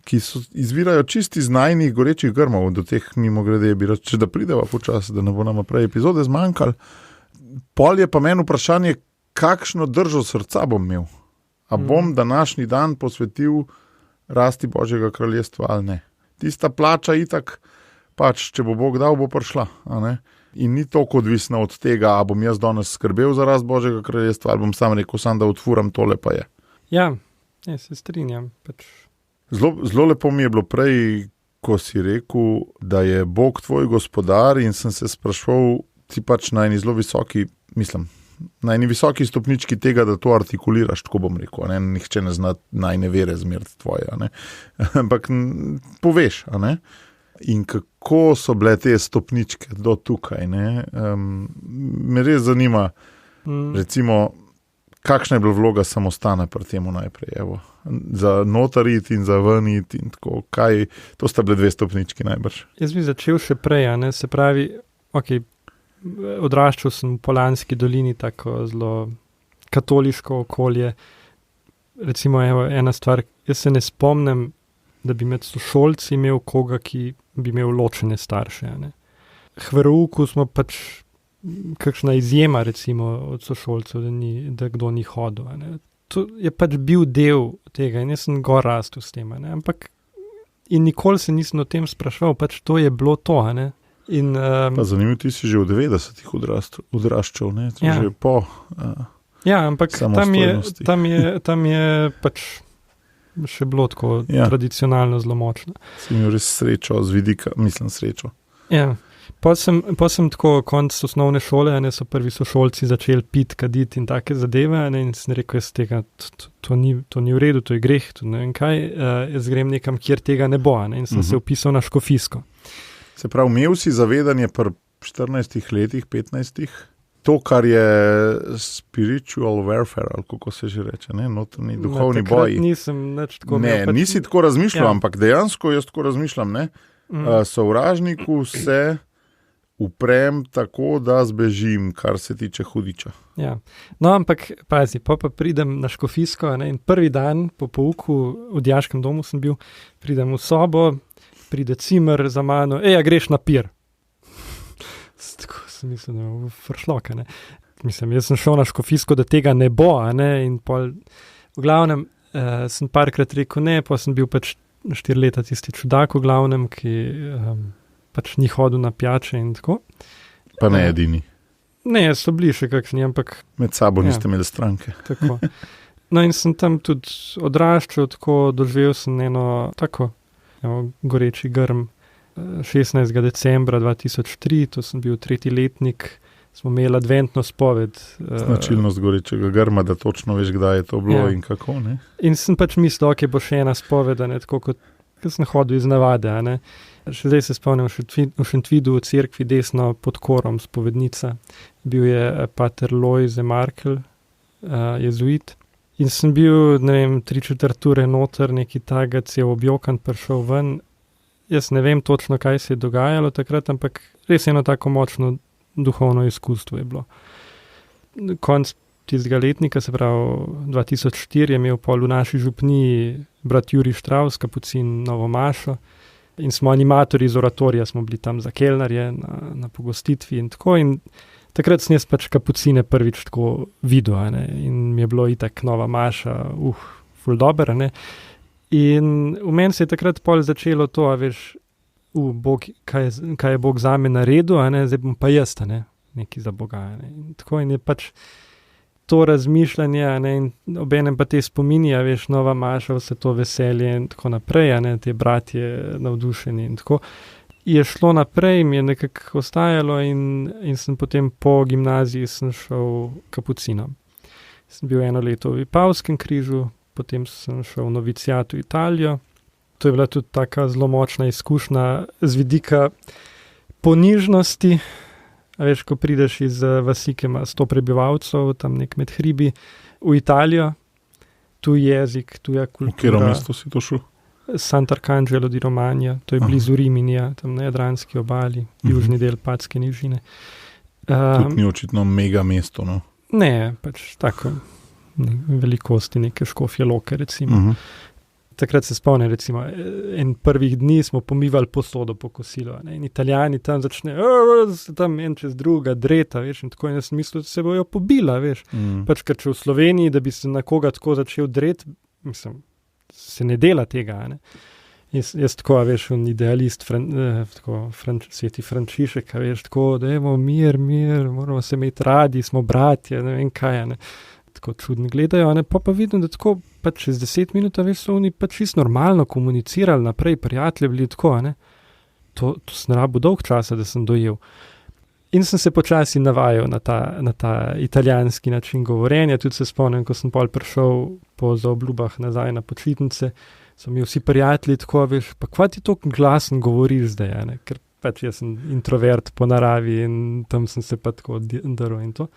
ki izvirajo čisti iz najnih gorečih grmov, do teh mimogrede bi reč, če da prideva počasi, da ne bo nama prej epizode zmanjkali. Pol je pa meni vprašanje, kakšno držo srca bom imel? A bom današnji dan posvetil rasti Božjega kraljestva ali ne? Tista plača itak, pač, če bo Bog dal, bo prišla. A ne? In ni toliko odvisno od tega, a bom jaz danes skrbel za rast Božjega kraljestva, ali bom sam rekel, da odfuram, tole pa je. Ja, se strinjam. Pač. Zelo lepo mi je bilo prej, ko si rekel, da je Bog tvoj gospodar in sem se sprašval, ti pač na eni zelo visoki, mislim, na eni visoki stopnički tega, da to artikuliraš, tako bom rekel, ne? Nihče ne zna najne vere zmeriti tvoje, ne? Ampak poveš, a ne? In kako so bile te stopničke do tukaj, ne? Me res zanima, recimo, kakšna je bila vloga samostana pri temu najprej, evo, za notar iti in za ven iti in tako, to sta bile 2 stopnički najbrž. Jaz bi začel še prej, ne? Se pravi, odraščal sem v Polanski dolini, tako zelo katoliško okolje. Recimo, ena stvar, jaz se ne spomnim, da bi med sošolci imel koga, ki bi imel ločene starše. Ne. V verouku smo pač kakšna izjema, recimo, od sošolcev, da kdo ni hodil. Ne. To je pač bil del tega in jaz sem gor rastel s tem. Ne. Ampak in nikoli se nisem o tem spraševal, pač to je bilo to, ne. Pa zanimivo, ti si že v 90-ih odraščal, ne? Že po ampak tam je pač še bilo tako tradicionalno zelo močno. Si imel res srečo z vidika, mislim srečo. Ja, pa sem tako konc osnovne šole, so prvi sošolci začeli piti, kaditi in take zadeve, in sem rekel, jaz tega, to ni v redu, to je greh, to ne vem kaj, jaz grem nekam, kjer tega ne bo, in sem se vpisal na škofijsko. Se pravi, imel si zavedanje pri 14 letih, 15, to, kar je spiritual warfare, ali kako se že reče, ne, notranji duhovni boji. Nisem nič tako. Nisi tako razmišljal, ampak dejansko jaz tako razmišljam, ne. Sovražniku se uprem tako, da zbežim, kar se tiče hudiča. Ja. No, ampak pazi, pa pridem na Škofijsko, ne, in prvi dan po pouku v dijaškem domu sem bil, pridem v sobo, pride cimer za mano, a greš na pir. Tako sem mislil, da je fršloka, ne. Mislim, jaz sem šel na Škofijsko, da tega ne bo, ne, in pol, v glavnem, sem parkrat rekel ne, pa sem bil pač 4 leta tisti čudak v glavnem, ki pač ni hodil na pijače in tako. Pa ne edini. Ne, so bili še kakšni, ampak... Med sabo niste imeli stranke. Tako. No in sem tam tudi odraščal, tako doživel sem eno tako goreči grm 16. decembra 2003, to sem bil 3. letnik, smo imeli adventno spoved. Značilnost gorečega grma, da točno veš, kdaj je to bilo in kako, ne? In sem pač mislil, ok, bo še ena spoveda, ne, tako kot sem hodil iz navade, ne. Še zdaj se spomnim v Šentvidu v cerkvi desno pod korom spovednica. Bil je pater Lojze Markel, jezuit. In sem bil, ne vem, 3/4 ure noter, neki takega, cel objokan prišel ven. Jaz ne vem točno, kaj se je dogajalo takrat, ampak res eno tako močno duhovno izkustvo je bilo. Konc tistega letnika, se pravi 2004, je imel pol v naši župniji brat Jurij Štravs, kapucin, novo mašo. In smo animatorji iz oratorija, smo bili tam za kelnarje na pogostitvi in tako. In takrat sem jaz pač kapucine prvič tako videl, ne, in mi je bilo itak nova maša, ful dober, ne. In v meni se je takrat pol začelo to, a veš, Bog, kaj je Bog zame naredil, a ne, zdaj bom pa jaz, ne, nekaj za Boga, ne. In tako in je pač to razmišljanje, ne, in obenem pa te spomini, a veš, nova maša, vse to veselje in tako naprej, a ne, te bratje navdušeni in tako. Je šlo naprej, mi je nekako ostajalo in sem potem po gimnaziji sem šel kapucinom. Sem bil 1 leto v Vipavskem križu, potem sem šel v noviciat v Italijo. To je bila tudi taka zelo močna izkušnja z vidika ponižnosti. A veš, ko prideš iz vasi, ki ima 100 prebivalcev, tam nek med hribi, v Italijo, tuj jezik, tuja kultura. V katero mesto si to šel? Sant'Arcangelo di Romagna, to je blizu Riminija, tam na Jadranski obali, južni del Padske nižine. Tudi ni očitno mega mesto, no? Ne, pač tako velikosti neke Škofje Loke, recimo. Takrat se spomnim, recimo, en prvih dni smo pomivali posodo po kosilu, ne, in Italijani tam začnejo, tam en čez druga, dreta, veš, in tako, in jaz sem mislil, da se bojo pobila, veš. Pač, ker če v Sloveniji, da bi se na koga tako začel dret, mislim, se ne dela tega, ne. Jaz tako, veš, idealist, sveti Frančišek, veš, tako, da imamo mir, moramo se imeti radi, smo bratje, ne vem kaj, ne. Tako čudno gledajo, ne, pa vidim, da tako pač čez 10 minut, veš, so oni pač čisto normalno komunicirali naprej, prijatelji bili tako, ne. To sem rabil dolg časa, da sem dojel. In sem se počasi navajal na ta italijanski način govorjenja, tudi se spomnim, ko sem pol prišel po zaobljubah nazaj na počitnice, so mi vsi prijatelji tako, veš, pa kva ti toliko glasen govoriš zdaj, ne, ker pač jaz sem introvert po naravi in tam sem se pa tako drl in to.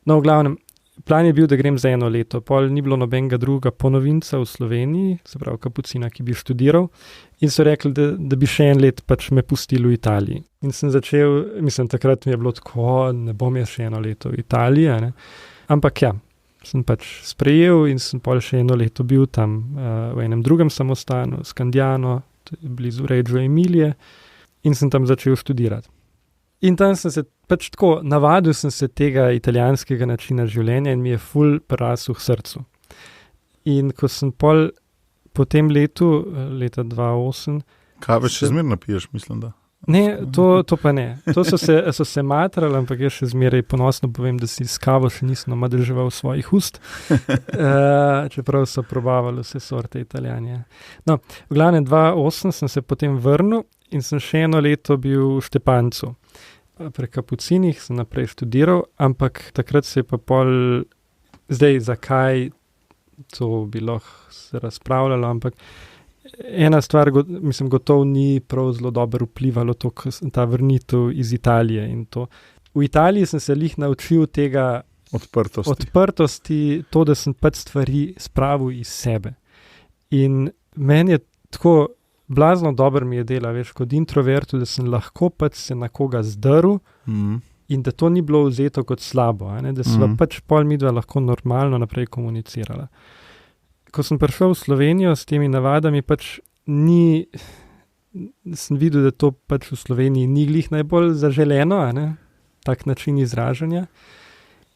No, v glavnem, plan je bil, da grem za 1 leto, pol ni bilo nobenega drugega ponovinca v Sloveniji, se pravi kapucina, ki bi študiral, in so rekli, da bi še 1 let pač me pustili v Italiji. In sem začel, mislim, takrat mi je bilo tako, ne bom jaz še 1 leto v Italiji, ne. Ampak ja, sem pač sprejel in sem pol še 1 leto bil tam v enem drugem samostanu, Scandiano, blizu Reggio Emilije, in sem tam začel študirati. In tam sem se pač tako, navadil sem se tega italijanskega načina življenja in mi je ful prerasel k srcu. In ko sem po tem letu, leta 2008... Kave še zmerno piješ, mislim, da? Ne, to pa ne. To so se matrali, ampak jaz še zmeraj ponosno povem, da si s kavo še nisem namadeževal svojih ust, čeprav so probavali vse sorte Italijanje. No, v glavnem 2008 sem se potem vrnil in sem še 1 leto bil v Štepancu. Pri kapucinih sem naprej študiral, ampak takrat se je pa pol, zdaj zakaj to bi lahko se razpravljalo, ampak ena stvar, mislim, gotovo ni prav zelo dobro vplivalo to, ta vrnitev iz Italije in to. V Italiji sem se lih naučil tega odprtosti, to, da sem pač stvari spravil iz sebe. In meni je tako blazno dobro mi je dela, veš, kot introvertu, da sem lahko pač se na koga zdrl in da to ni bilo vzeto kot slabo, da sva pač pol midva lahko normalno naprej komunicirala. Ko sem prišel v Slovenijo s temi navadami, pač sem videl, da to pač v Sloveniji ni glih najbolj zaželeno, tak način izražanja.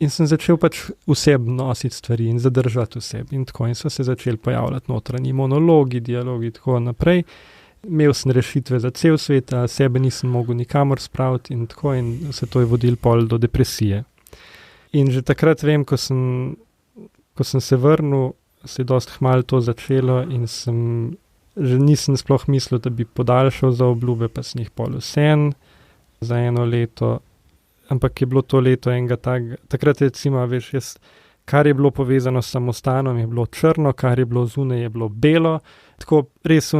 In sem začel pač vseb nositi stvari in zadržati vseb. In tako, in so se začeli pojavljati notranji monologi, dialogi, tako naprej. Imel sem rešitve za cel svet, a sebe nisem mogel nikamor spraviti in tako, in se to je vodil pol do depresije. In že takrat vem, ko sem se vrnil, se je dosti hmalo to začelo in že nisem sploh mislil, da bi podaljšal za obljube, pa sem jih pol vsem za 1 leto. Ampak je bilo to leto enega takrat recimo, veš, kar je bilo povezano s samostanom, je bilo črno, kar je bilo zunaj, je bilo belo. Tako res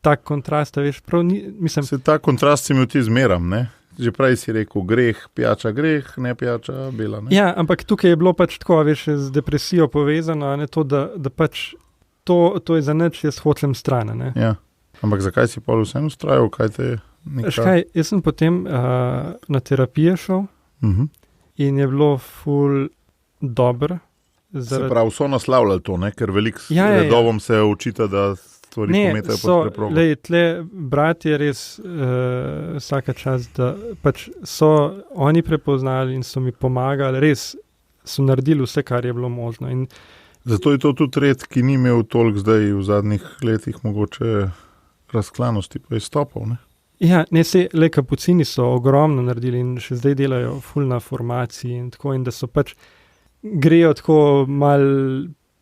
tak kontrast, veš, prav mislim... Se ta kontrast si mi ti zmeram, ne? Že prej si rekel, greh, pijača greh, ne pijača bela, ne? Ja, ampak tukaj je bilo pač tako, veš, z depresijo povezano, to, da pač to je za nič, jaz hočem stran, ne? Ja, ampak zakaj si pol vseeno vztrajal, kaj te je? Jaz sem potem na terapije šel in je bilo ful dobro. Se pravi, so naslavljali to, ne? Ker veliko redovom se učita, da stvari pometajo pod preprogo. Ne, tle brat je res vsaka čas, da pač so oni prepoznali in so mi pomagali, res so naredili vse, kar je bilo možno. In zato je to tudi red, ki ni imel toliko zdaj v zadnjih letih mogoče razklanosti pa izstopov, ne? Ja, kapucini so ogromno naredili in še zdaj delajo ful na formaciji in tako, in da so pač grejo tako mal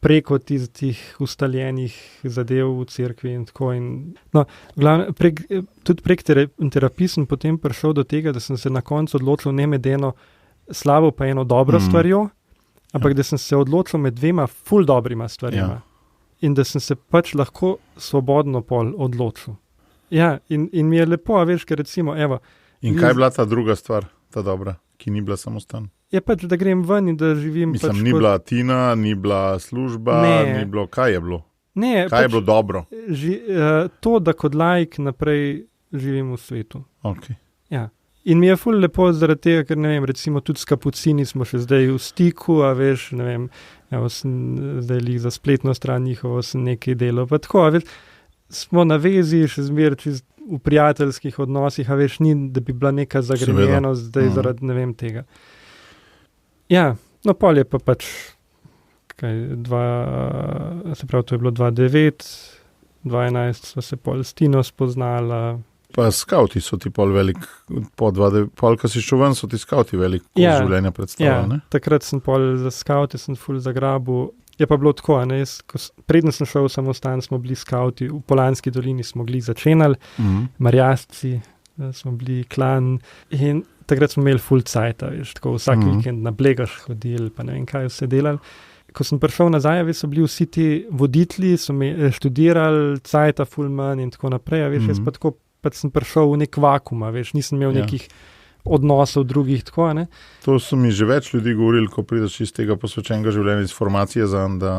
preko tistih ustaljenih zadev v cerkvi in tako. Tudi prek terapij sem potem prišel do tega, da sem se na koncu odločil ne med eno slabo pa eno dobro stvarjo, ampak da sem se odločil med 2 ful dobrima stvarima. In da sem se pač lahko svobodno pol odločil. Ja, in mi je lepo, veš, ker recimo, evo... In kaj je bila ta druga stvar, ta dobra, ki ni bila samostan? Je pač, da grem ven in da živim... Mislim, pač ni bila tina, ni bila služba, ni bilo... Kaj je bilo? Ne, kaj je bilo dobro? To, da kot laik naprej živim v svetu. Okay. Ja. In mi je ful lepo zaradi tega, ker ne vem, recimo tudi s kapucini smo še zdaj v stiku, a veš, ne vem, evo, zdaj lih za spletno stran njihovo sem nekaj delal, pa tako, a veš, smo na vezi, še zmer čist v prijateljskih odnosih, a veš, ni, da bi bila neka zagrenjenost zdaj zaradi ne vem tega. Ja, no pol je pa pač, se pravi, to je bilo 2009, 2011 sva se pol s Tino spoznala. Pa skauti so ti pol velik, pol, ko si šel ven, so ti skauti velik življenja predstavljali, ne? Ja, takrat sem pol za skauti, sem ful zagrabil. Je pa bilo tako, preden sem šel v samostan, smo bili skauti, v Polanski dolini smo bili začenali, Marjasci, smo bili klan in takrat smo imeli ful cajta, veš, tako vsak vikend na Blegaš hodili, pa ne vem kaj vse delali. Ko sem prišel nazaj, veš, so bili vsi ti voditelji, so me študirali, cajta ful manj in tako naprej, veš, jaz pa tako, pač sem prišel v nek vakum, veš, nisem imel nekih odnosov drugih, tako, ne? To so mi že več ljudi govorili, ko prideš iz tega posvečenega življenja, iz formacije da...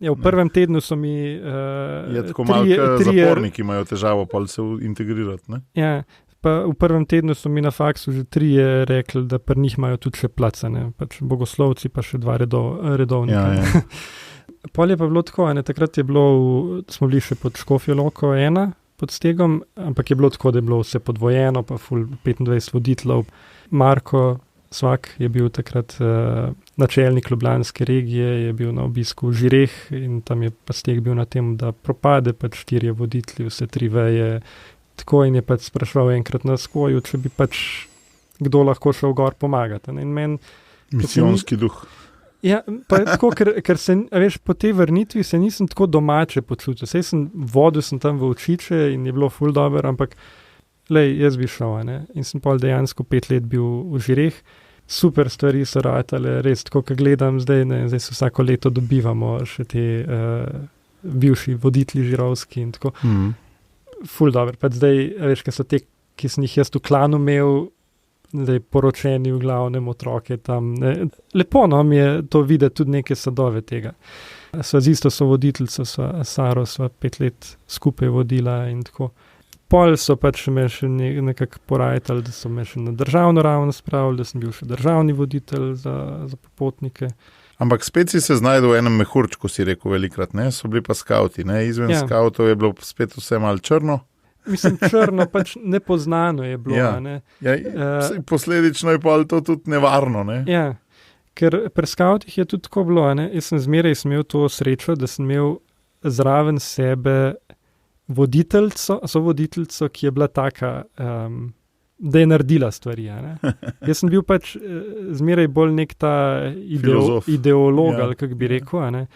Ja, v prvem tednu so mi... je tako malo, zaporniki imajo težavo pa se integrirati, ne? Ja, pa v prvem tednu so mi na faksu že 3 rekli, da pri njih imajo tudi še placa, ne? Pač bogoslovci, pa še 2 redovnika. Ja. Pol je pa bilo tako, ne? Takrat je bilo, smo bili še pod Škofjo Loko 1, pod stegom, ampak je bilo tako, da je bilo vse podvojeno, pa ful 25 voditeljev. Marko Svak je bil takrat načelnik Ljubljanske regije, je bil na obisku v Žireh in tam je pa steg bil na tem, da propade pač 4 voditelji, vse 3 veje, tako, in je pač spraševal enkrat na skoju, če bi pač kdo lahko šel gor pomagati. In men, misijonski duh. Ja, pa tako, ker se, veš, po tej vrnitvi se nisem tako domače počutil. Saj vodil sem tam v Očiče in je bilo ful dobro, ampak lej, jaz bi šel, ne? In sem pol dejansko 5 let bil v Žireh. Super stvari so ratale, res tako, ko gledam zdaj, ne, zdaj se vsako leto dobivamo še te bivši voditelji žirovski in tako. Ful dobro, pa zdaj, veš, ker so te, ki sem jih jaz v klanu imel, zdaj poročeni v glavnem otroke tam. Ne. Lepo no, mi je to videti tudi neke sadove tega. Sva z isto sovoditeljico, Saro, sva 5 let skupaj vodila in tako. Pol so pač me še nekako porajtali, da so me še na državno raven spravili, da sem bil še državni voditelj za popotnike. Ampak spet si se znajdel v enem mehurčku, si rekel velikrat, ne? So bili pa skauti, ne? Izven skautov je bilo spet vse malo črno. Mislim, črno, pač nepoznano je bilo, ne? Posledično je pa to tudi nevarno, ne? Ja, ker pri skautih je tudi tako bilo, ne? Jaz sem zmeraj imel to srečo, da sem imel zraven sebe sovoditeljico, ki je bila taka, da je naredila stvari. Jaz sem bil pač zmeraj bolj nek ta ideolog, ali kako bi rekel.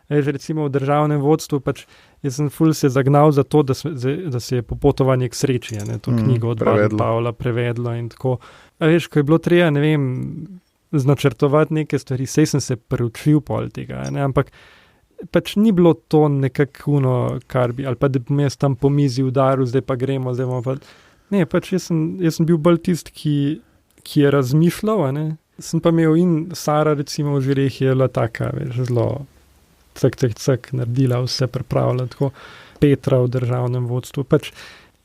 Recimo v državnem vodstvu, pač jaz sem ful se zagnal za to, da se je popotovanje k sreči, to knjigo od Pavla prevedlo in tako. A veš, ko je bilo treba, ne vem, značrtovati neke stvari, sej sem se preučil pol tega, ampak pač ni bilo to nekako kar bi, ali pa da bi me tam po mizi udaril, zdaj pa gremo, zdaj bomo pa... Ne, pač jaz sem bil bolj tist, ki je razmišljal, sem pa imel in Sara recimo v žireh je bila taka, veš, zelo cak, naredila vse, pripravila, tako Petra v državnem vodstvu, pač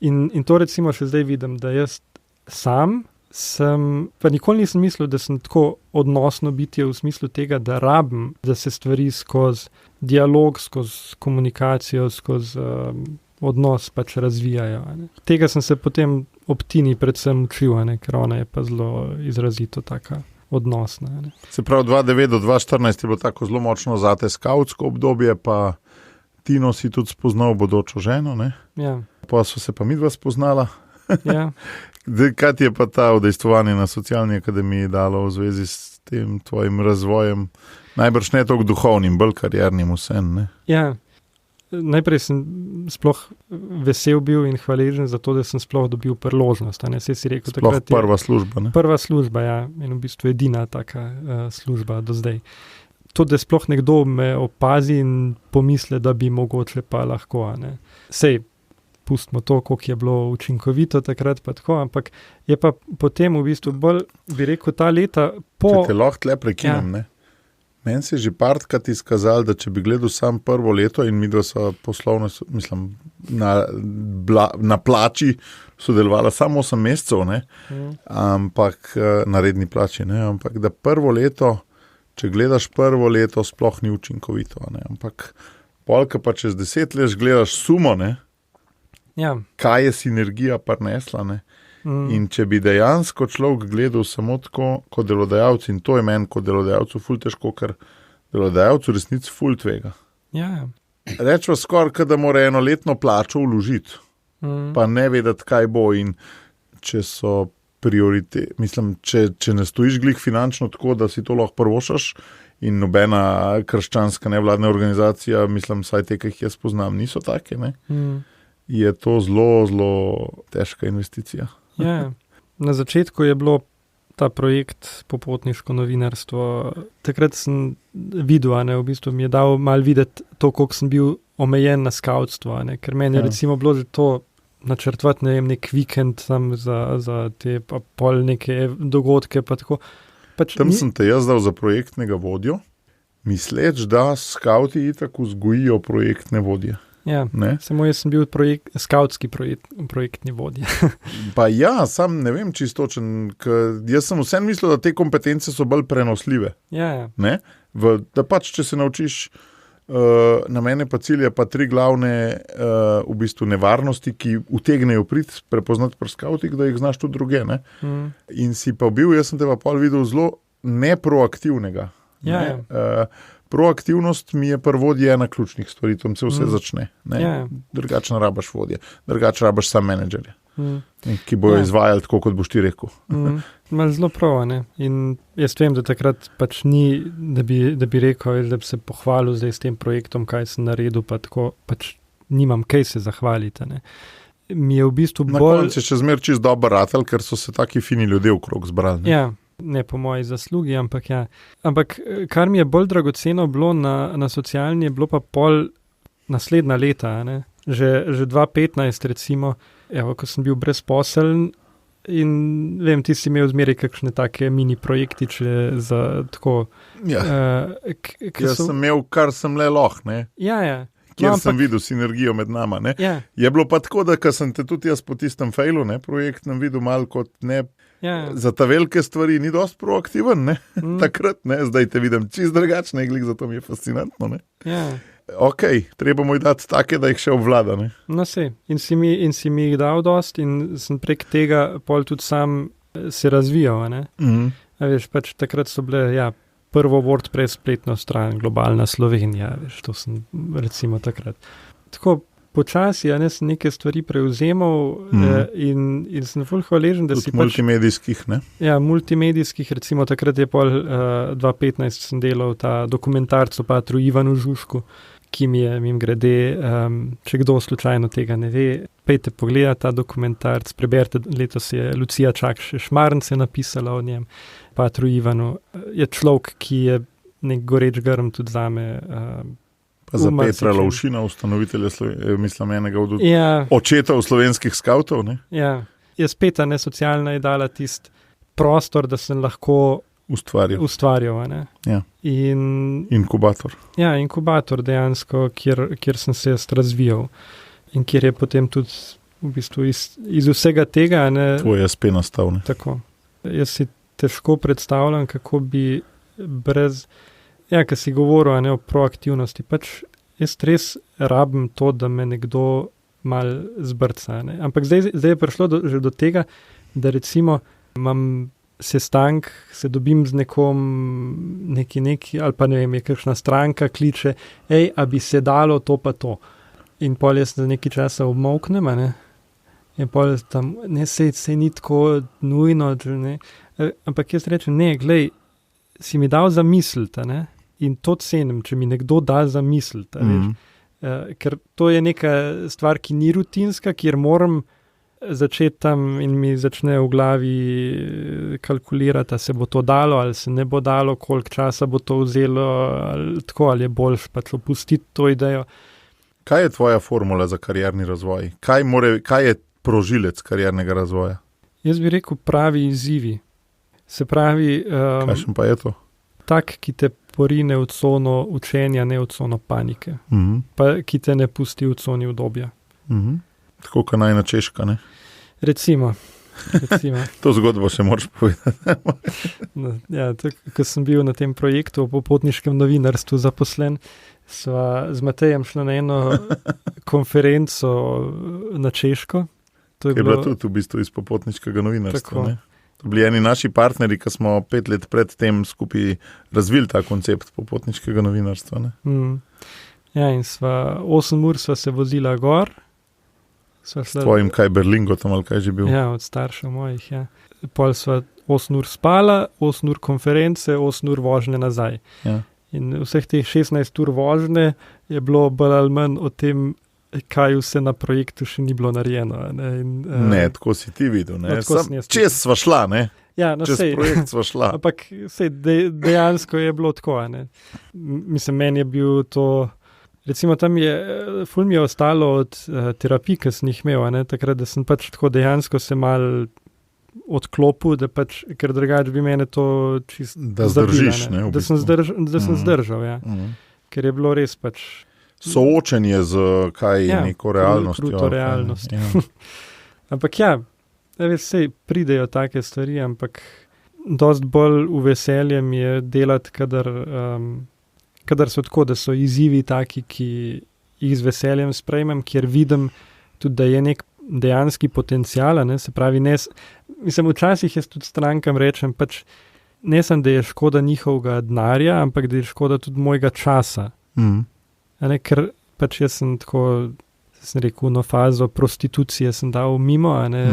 in to recimo še zdaj vidim, da jaz sam pa nikoli nisem mislil, da sem tako odnosno bitje v smislu tega, da rabim, da se stvari skozi dialog, skozi komunikacijo, skozi odnos pač razvijajo. Tega sem se potem ob Tini predvsem učil, ker ona je pa zelo izrazito taka odnosna. Se pravi, 2009 do 2014 je bilo tako zelo močno zate skautsko obdobje, pa Tino si tudi spoznal bodočo ženo, ne? Ja. Pa so se pa midva spoznala. Ja. Kaj ti je pa ta udejstvovanje na socialni akademiji dalo v zvezi s tem tvojim razvojem? Najbrž ne toliko duhovnim, bolj kariernim vsem, ne? Ja, najprej sem sploh vesel bil in hvaležen za to, da sem sploh dobil priložnost. Si rekel, sploh prva služba, ne? Prva služba, ja, in v bistvu edina taka služba do zdaj. To, da sploh nekdo me opazi in pomisle, da bi mogoče pa lahko, Sej, pustimo to, koliko je bilo učinkovito takrat, pa tako, ampak je pa potem v bistvu bolj, bi rekel, ta leta po... Če te lahko tle prekinem, ne? Meni se je že partkrat izkazal, da če bi gledal sam prvo leto in midva so poslovno, mislim, na plači sodelovala samo 8 mesecev, ne? Ampak na redni plači, ne? Ampak da prvo leto, če gledaš prvo leto, sploh ni učinkovito, ne? Ampak polka pa čez 10 let gledaš sumo, ne? Ja. Kaj je sinergija prinesla, ne? In če bi dejansko človek gledal samo tako kot delodajalci, in to je meni kot delodajalcu ful težko, ker delodajalcu resnici ful tvega. Ja. Rečva skoraj, da mora enoletno plačo vložiti, pa ne vedeti, kaj bo, in če so prioritete, mislim, če ne stojiš glih finančno tako, da si to lahko prvošaš, in nobena krščanska nevladna organizacija, mislim, saj te, ki jih jaz poznam, niso take, ne? Je to zelo, zelo težka investicija. Ja, na začetku je bilo ta projekt popotniško novinarstvo. Takrat sem videl, v bistvu mi je dal malo videti to, koliko sem bil omejen na skautstvo, ker meni je recimo bilo že to načrtovati, ne vem, nek vikend tam za te pa pol neke dogodke, pa tako. Tam sem te jaz dal za projektnega vodjo, misleč, da skauti itak vzgojijo projektne vodje. Ja, samo jaz sem bil skautski projektni vodja. Pa ja, sam ne vem čistočen, jaz sem vsem mislil, da te kompetence so bolj prenosljive. Ja. Ne? Da pač, če se naučiš, na mene pa cilje pa 3 glavne v bistvu nevarnosti, ki utegnejo priti prepoznati pri skautih, da jih znaš tudi druge. Ne? In si pa bil, jaz sem te pa pol videl zelo neproaktivnega. Ja. Proaktivnost mi je pri vodji ena ključnih stvari, tam se vse začne. Drugače rabaš vodje, drugače rabaš sam menedžerje, ki bojo izvajali tako, kot boš ti rekel. Zelo prav, ne? In jaz vem, da takrat pač ni, da bi rekel, da bi se pohvalil zdaj s tem projektom, kaj sem naredil, pa tako pač nimam kaj se zahvaliti. Ne? Mi je v bistvu bolj... Na koncu je še zmer čist dober ratelj, ker so se taki fini ljudje okrog zbrali. Ja. Ne po moji zaslugi, ampak ja. Ampak kar mi je bolj dragoceno bilo na socialni, je bilo pa pol naslednja leta, ne? Že 2015 recimo, ko sem bil brezposeln, In vem, ti si imel zmeraj kakšne take mini projektiče za tako. Jaz sem imel, kar sem le lahko, ne? Ja. Kjer sem videl sinergijo med nama, ne? Ja. Je bilo pa tako, da ko sem te tudi jaz po tistem failu, ne, projektnem videl malo kot ne, za ta velike stvari ni dosti proaktiven, ne, takrat, ne, zdaj te vidim čist drugačne, glih, zato mi je fascinantno, ne. Ja. Ok, treba mu dati take, da jih še obvlada, ne. No, sej, in si mi jih dal dost in sem prek tega pol tudi sam se razvijal, ne. A veš, pač takrat so bile, prvo WordPress spletno stran, globalna Slovenija, veš, to sem recimo takrat. Tako počasi, sem neke stvari prevzemal in sem ful hvaležen, da tudi si multimedijskih, ne? Ja, multimedijskih, recimo takrat je pol 2015 sem delal ta dokumentarc o patru Ivanu Žužku, ki mi je mimogrede, če kdo slučajno tega ne ve, pejte pogledati ta dokumentarc, preberite, letos je Lucija Čakš-Šmarnce napisala o njem, patru Ivanu. Je človek, ki je nek goreč grm tudi zame. Pa za Petra Lovšina, ustanovitelja, mislim, enega od očetov slovenskih skavtov, ne? Ja, je spet socialna je dala tist prostor, da sem lahko ustvarjal, ne? Ja. Inkubator. Ja, inkubator dejansko, kjer sem se razvijal in kjer je potem tudi v bistvu iz vsega tega, ne? Tvoj SP nastal, ne? Tako. Jaz si težko predstavljam, kako bi brez, ko si govoril, o proaktivnosti, pač jaz res rabim to, da me nekdo mal zbrca, ne? Ampak zdaj je prišlo že do tega, da recimo imam sestank, se dobim z nekom neki, ali pa ne vem, je kakšna stranka kliče, a bi se dalo to pa to. In pol jaz za nekaj časa obmoknem, ne? In pol tam, ne, sej ni tako nujno, ne? Ampak jaz rečem, ne, glej, si mi dal zamisliti, ne? In to cenim, če mi nekdo da zamisliti, veš? Ker to je neka stvar, ki ni rutinska, kjer moram začeti tam in mi začne v glavi kalkulirati, ali se bo to dalo, ali se ne bo dalo, koliko časa bo to vzelo, ali je boljš pač opustiti to idejo. Kaj je tvoja formula za karierni razvoj? Kaj je prožilec kariernega razvoja? Jaz bi rekel pravi izzivi. Se pravi, kakšen pa je to? Tak, ki te porine v cono učenja, ne v cono panike. Pa ki te ne pusti v coni udobja. Tako kot najna Češka, ne? Recimo. To zgodbo še moraš povedati. Ko sem bil na tem projektu o popotniškem novinarstvu zaposlen, sva z Matejem šla na eno konferenco na Češko. Je bila tudi v bistvu iz popotniškega novinarstva, ne? To bili eni naši partneri, ki smo 5 let pred tem skupaj razvili ta koncept popotniškega novinarstva, ne? Ja, in 8 ur sva se vozila gor. S tvojim kaj Berlingotom ali kaj že bil? Ja, od staršev mojih, ja. Pol sva 8 ur spala, 8 ur konference, 8 ur vožnje nazaj. Ja. In vseh teh 16 ur vožnje je bilo bolj ali manj o tem, kaj vse na projektu še ni bilo narejeno. Ne, tako si ti videl, ne? Čez sva šla, ne? Ja, no, čez projekt sva šla. Ampak dejansko je bilo tako, ne? Mislim, meni je bil to... Recimo tam ful mi je ostalo od terapij, ki sem jih imel, ne, takrat, da sem pač tako dejansko se mal odklopil, da pač, ker drugače bi mene to čisto da zdržiš, ne, da sem zdržal, ja. Ker je bilo res pač... Soočenje z neko realnostjo. Kruto realnost. Ampak veš, sej pridejo take stvari, ampak dost bolj v veselje mi je delati, kadar so tako, da so izzivi taki, ki jih z veseljem sprejmem, kjer vidim tudi, da je nek dejanski potencial, ne, se pravi, mislim, včasih jaz tudi strankam rečem, pač ne sem, da je škoda njihovega denarja, ampak da je škoda tudi mojega časa. Ne, ker pač jaz sem tako, sem rekel, fazo prostitucije sem dal mimo, ne,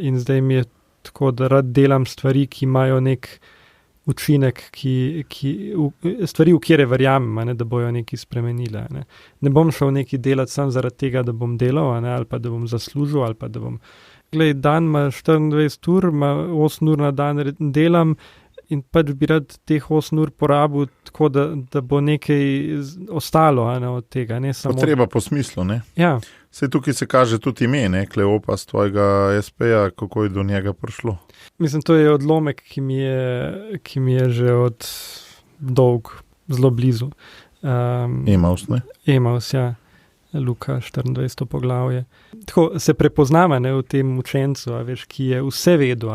in zdaj mi je tako, da rad delam stvari, ki imajo nek učinek, stvari, v kjere verjamem, ne, da bojo nekaj spremenile. Ne bom šel nekaj delati sam zaradi tega, da bom delal, ne, ali pa da bom zaslužil, ali pa da bom... Glej, dan ima 24 ur, ima 8 ur na dan delam in pač bi rad teh 8 ur porabil tako, da bo nekaj ostalo od tega. Ne samo potreba po smislu, ne? Ja. Sej tukaj se kaže tudi ime, ne? Kleopas tvojega SP-ja, kako je do njega prišlo. Mislim, to je odlomek, ki mi je že od dolg zelo blizu. Emaus, ne? Emaus, ja. Luka 24. poglavje. Tako se prepoznava v tem učencu, veš, ki je vse vedel,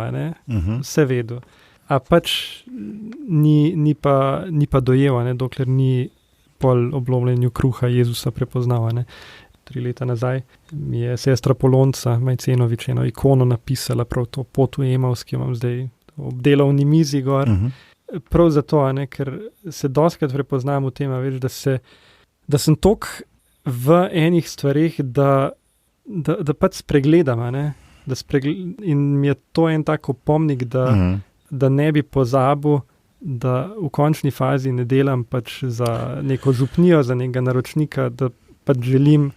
vse vedel. A pač ni pa dojel, dokler ni pol oblomljenju kruha Jezusa prepoznal. 3 leta nazaj mi je sestra Polonca Majcenovič eno ikono napisala, prav to pot v Emaus, ki jo imam zdaj ob delovni mizi gor. Prav zato, ker se dostikrat prepoznam v tem, veš, da sem tok v enih stvarih, da pač spregledam, in mi je to en tak opomnik, da ne bi pozabil, da v končni fazi ne delam pač za neko župnijo, za nekega naročnika, da pač želim,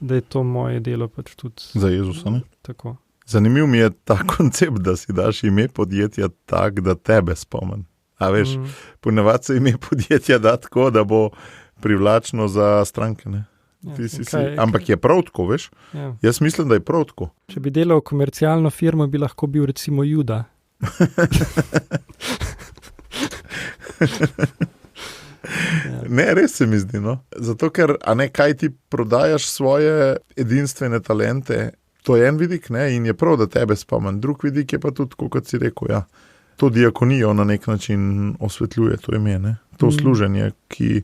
da je to moje delo pač tudi za Jezusa, ne? Tako. Zanimiv mi je ta koncept, da si daš ime podjetja tak, da tebe spomni. A veš, ponavadi se ime podjetja da tako, da bo privlačno za stranke, ne? Ja, ampak je prav tako, veš? Ja. Jaz mislim, da je prav tako. Če bi delal komercialno firmo, bi lahko bil recimo Juda. Ne, res se mi zdi, no. Zato, ker, kaj ti prodajaš svoje edinstvene talente, to je en vidik, ne, in je prav, da tebe spomni. Drug vidik je pa tudi, kot si rekel, ja, to diakonijo na nek način osvetljuje to ime, ne. To služenje, ki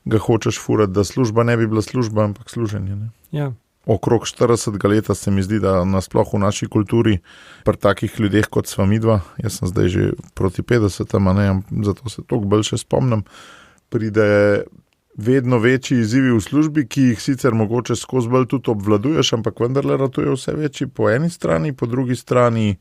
ga hočeš furati, da služba ne bi bila služba, ampak služenje, ne. Ja. Okrog 40 leta se mi zdi, da nasploh v naši kulturi pri takih ljudeh, kot sva midva, jaz sem zdaj že proti 50, zato se toliko bolj še spomnim, pride vedno večji izzivi v službi, ki jih sicer mogoče skozi bolj tudi obvladuješ, ampak vendarle ratuje vse večji po eni strani, po drugi strani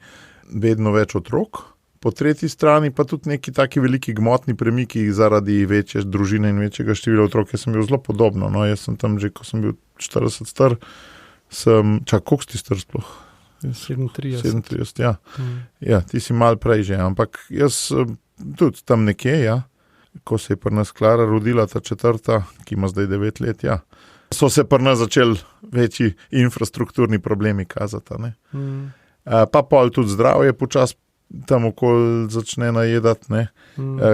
vedno več otrok, po tretji strani pa tudi neki taki veliki gmotni premiki zaradi večje družine in večjega števila otrok. Jaz sem bil zelo podobno, no, jaz sem tam že, ko sem bil 40 star, koliko si star sploh? 37, ja. Ja, ti si malo prej že, ampak jaz tudi tam nekje, ja, ko se je pri nas Klara rodila, ta 4., ki ima zdaj 9 let, ja, so se pri nas začeli večji infrastrukturni problemi kazati, ne. Pa pol tudi zdravje počas tam okoli začne najedati, ne,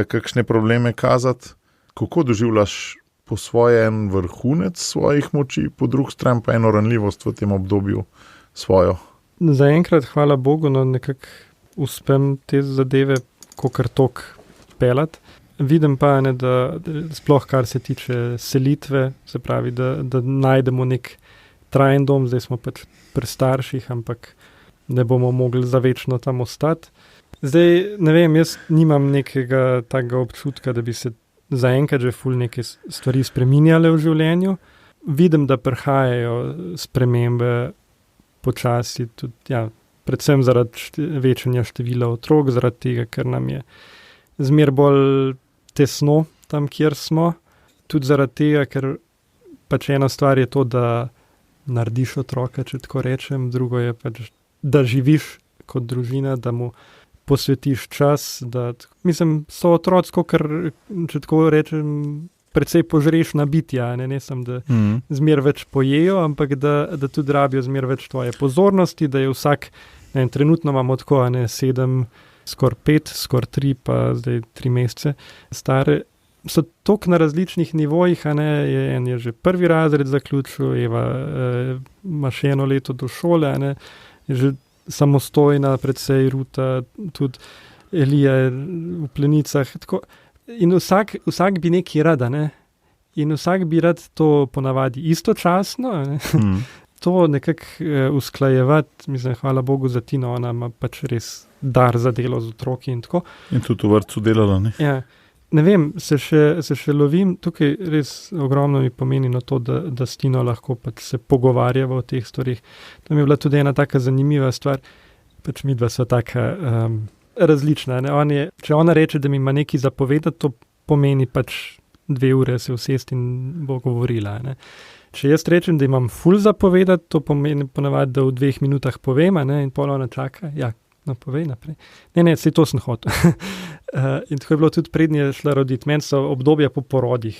kakšne probleme kazati. Kako doživljaš po svoje en vrhunec svojih moči, po drugi strani pa eno ranljivost v tem obdobju svojo? Zaenkrat, hvala Bogu, no nekako uspem te zadeve kakor tok pelati. Vidim pa, da sploh kar se tiče selitve, se pravi, da najdemo nek trajen dom, zdaj smo pač pri starših, ampak ne bomo mogli za večno tam ostati. Zdaj, ne vem, jaz nimam nekega takega občutka, da bi se zaenkrat že ful neke stvari spreminjale v življenju. Vidim, da prihajajo spremembe počasi, tudi, ja, predvsem zaradi večanja števila otrok, zaradi tega, ker nam je zmer bolj tesno tam, kjer smo. Tudi zaradi tega, ker pač ena stvar je to, da narediš otroka, če tako rečem, drugo je pač, da živiš kot družina, da mu posvetiš čas, da, mislim, so otroci, ker, če tako rečem, precej požreš na bitja, ne sem, da zmer več pojejo, ampak da tudi rabijo zmer več tvoje pozornosti, da je vsak, trenutno imamo tako, 7, skoraj 5, skoraj 3, pa zdaj 3 mesece stare, so toliko na različnih nivojih, en je že 1. razred zaključil, Eva ima še 1 leto do šole, je že samostojna, predvsej Ruta, tudi Elija v plenicah. Tako. In vsak bi nekaj rada, in vsak bi rad to ponavadi istočasno, to nekako usklajevati, mislim, hvala Bogu za Tino, ona ima pač res dar za delo z otroki in tako. In tudi v vrtcu delala, ne? Ja. Ne vem, se še lovim, tukaj res ogromno mi pomeni to, da s Tino lahko pač se pogovarjava o teh stvarih. To mi je bila tudi ena taka zanimiva stvar, pač midva sva taka različna. Če ona reče, da mi ima nekaj zapovedati, to pomeni pač 2 ure se usesti in bo govorila. Če jaz rečem, da imam ful zapovedati, to pomeni ponavadi, da v 2 minutah povem, in pol ona čaka, ja, No, povej naprej. Ne, saj to sem hotel. In tako je bilo tudi prednje šla roditi. Meni so obdobja po porodih,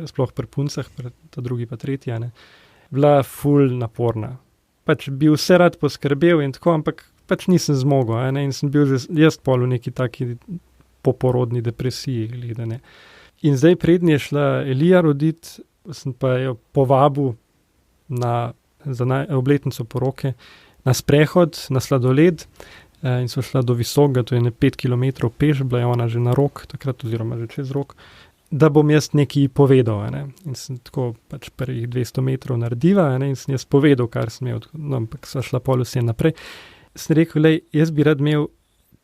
sploh pri puncah, ta drugi pa tretji, ne, bila ful naporna. Pač bi vse rad poskrbel in tako, ampak pač nisem zmogel, ne, in sem bil že jaz pol v neki taki poporodni depresiji gledane. In zdaj prednje je šla Elija roditi, sem pa jo povabil za obletnico poroke na sprehod, na sladoled, in so šla do Visokega, to je 5 kilometrov peš, bila je ona že na rok, takrat oziroma že čez rok, da bom jaz nekaj povedal. Ne. In sem tako pač prvih 200 metrov naredila, ne, in sem jaz povedal, kar sem imel, no, ampak so šla pol vse naprej. Sem rekel, lej, jaz bi rad imel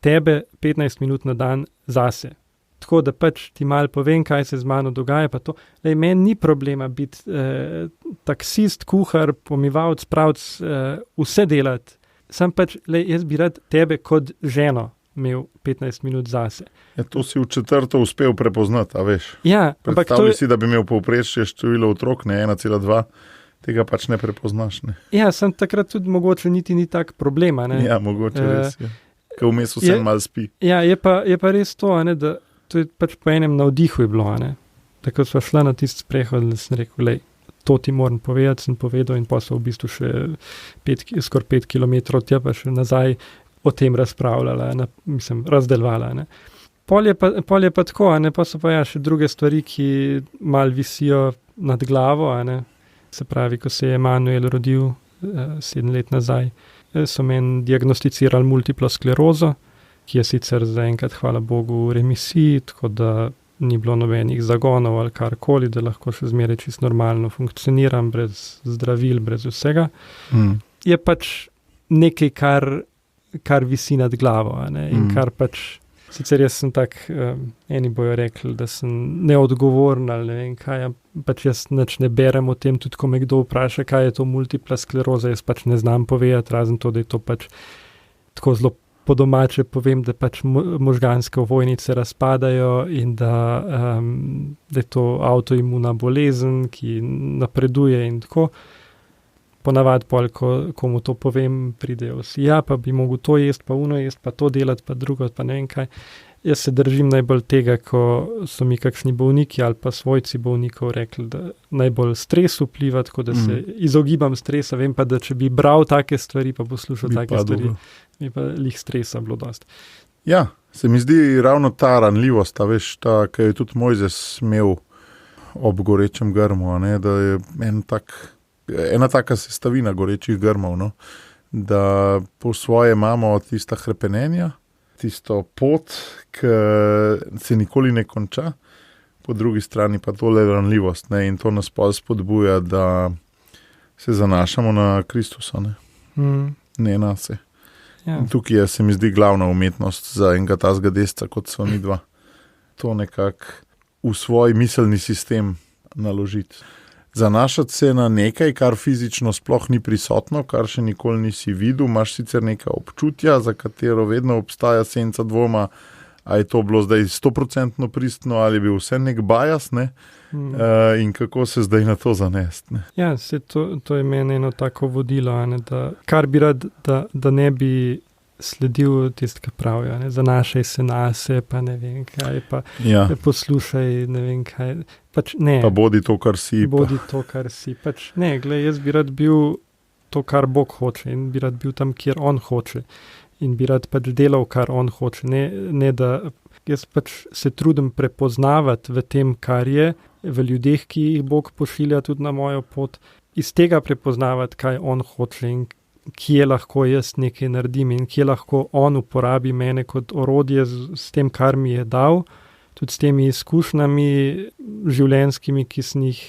tebe 15 minut na dan zase. Tako da pač ti malo povem, kaj se z mano dogaja, pa to. Lej, meni ni problema biti taksist, kuhar, pomivalc, pravc, vse delati. Sam pač, lej, jaz bi rad tebe kot ženo imel 15 minut zase. Ja, to si v četrto uspel prepoznati, a veš. Ja, predstavljaj si, da bi imel povprečje število otrok, ne 1,2, tega pač ne prepoznaš. Ne. Ja, sem takrat tudi mogoče niti ni tak problema. Ne. Ja, mogoče res je. Ker vmes vse malo spi. Ja, je pa res to, ne, da to je pač po enem navdihu je bilo. Ne. Tako sva šla na tisti sprehod, da sem rekel, lej, to ti moram povedati, sem povedal in pa so v bistvu še skoraj 5 kilometrov tja pa še nazaj o tem razpravljala, razdeljvala. Ne. Pol je pa tako, ne, pa so pa še druge stvari, ki mal visijo nad glavo. Ne. Se pravi, ko se je Emanuel rodil 7 let nazaj, so meni diagnosticirali multiplo sklerozo, ki je sicer zaenkrat, hvala Bogu, v remisiji, tako da ni bilo nobenih zagonov ali karkoli, da lahko še zmeraj čisto normalno funkcioniram, brez zdravil, brez vsega. Je pač nekaj, kar visi nad glavo, ne? In kar pač, sicer jaz sem tak, eni bojo rekli, da sem neodgovoren ali ne vem kaj, pač jaz nič ne berem o tem, tudi ko me kdo vpraša, kaj je to multipla skleroza, jaz pač ne znam povedati, razen to, da je to pač tako zelo po domače povem, da pač možganske ovojnice razpadajo in da je to avtoimuna bolezen, ki napreduje in tako. Ponavadi pol, ko mu to povem, pridejo vsi, ja, pa bi mogel to jesti, pa uno jesti, pa to delati, pa drugo, pa ne vem kaj. Jaz se držim najbolj tega, ko so mi kakšni bolniki ali pa svojci bolnikov rekli, da najbolj stres vpliva, tako da se izogibam stresa, vem pa, da če bi bral take stvari, pa poslušal take stvari, mi pa lih stresa bilo dosti. Ja, se mi zdi ravno ta ranljivost, a veš, ki je tudi Mojzes imel ob gorečem grmu, ne, da je ena taka sestavina gorečih grmov, no, da po svoje imamo tista hrepenenja, tisto pot, ki se nikoli ne konča, po drugi strani pa tole ranljivost, ne, in to nas pol spodbuja, da se zanašamo na Kristusa, ne na se. Ja. Tukaj je, se mi zdi, glavna umetnost za enega tazga desca, kot so mi dva. To nekako v svoj miselni sistem naložiti. Zanašati se na nekaj, kar fizično sploh ni prisotno, kar še nikoli nisi videl, imaš sicer neka občutja, za katero vedno obstaja senca dvoma, a je to bilo zdaj 100% pristno ali bi vse nek bias, ne? In kako se zdaj na to zanesti. Ne? Ja, to je meni eno tako vodilo, ne, da kar bi rad, da ne bi sledil tisto, kar pravijo, ne, zanašaj se na se, pa ne vem kaj, pa poslušaj, ne vem kaj, pač ne. Pa bodi to, kar si. Bodi to, kar si, pač ne, glej, jaz bi rad bil to, kar Bog hoče in bi rad bil tam, kjer on hoče in bi rad pač delal, kar on hoče, ne da jaz pač se trudim prepoznavati v tem, kar je, v ljudeh, ki jih Bog pošilja tudi na mojo pot, iz tega prepoznavati, kaj on hoče in kje lahko jaz nekaj naredim in kje lahko on uporabi mene kot orodje s tem, kar mi je dal, tudi s temi izkušnjami življenjskimi, ki sem jih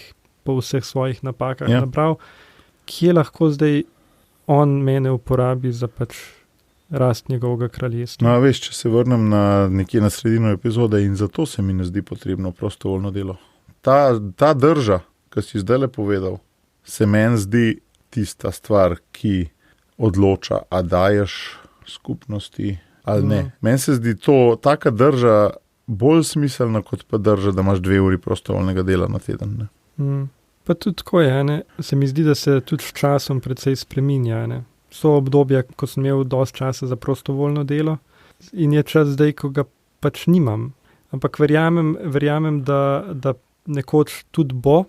po vseh svojih napakah nabral, kje lahko zdaj on mene uporabi za pač rast njegovega kraljestva. No, veš, če se vrnem nekje na sredino epizode in zato se mi ne zdi potrebno prostovoljno delo. Ta drža, ki si zdaj le povedal, se meni zdi tista stvar, ki odloča, a daješ skupnosti ali ne. Meni se zdi to, taka drža bolj smiselna, kot pa drža, da imaš 2 uri prostovoljnega dela na teden. Ne? Pa tudi tako je, ne? Se mi zdi, da se tudi s časom precej spreminja. Ne? so obdobja, ko sem imel dosti časa za prostovoljno delo in je čas zdaj, ko ga pač nimam. Ampak verjamem, da nekoč tudi bo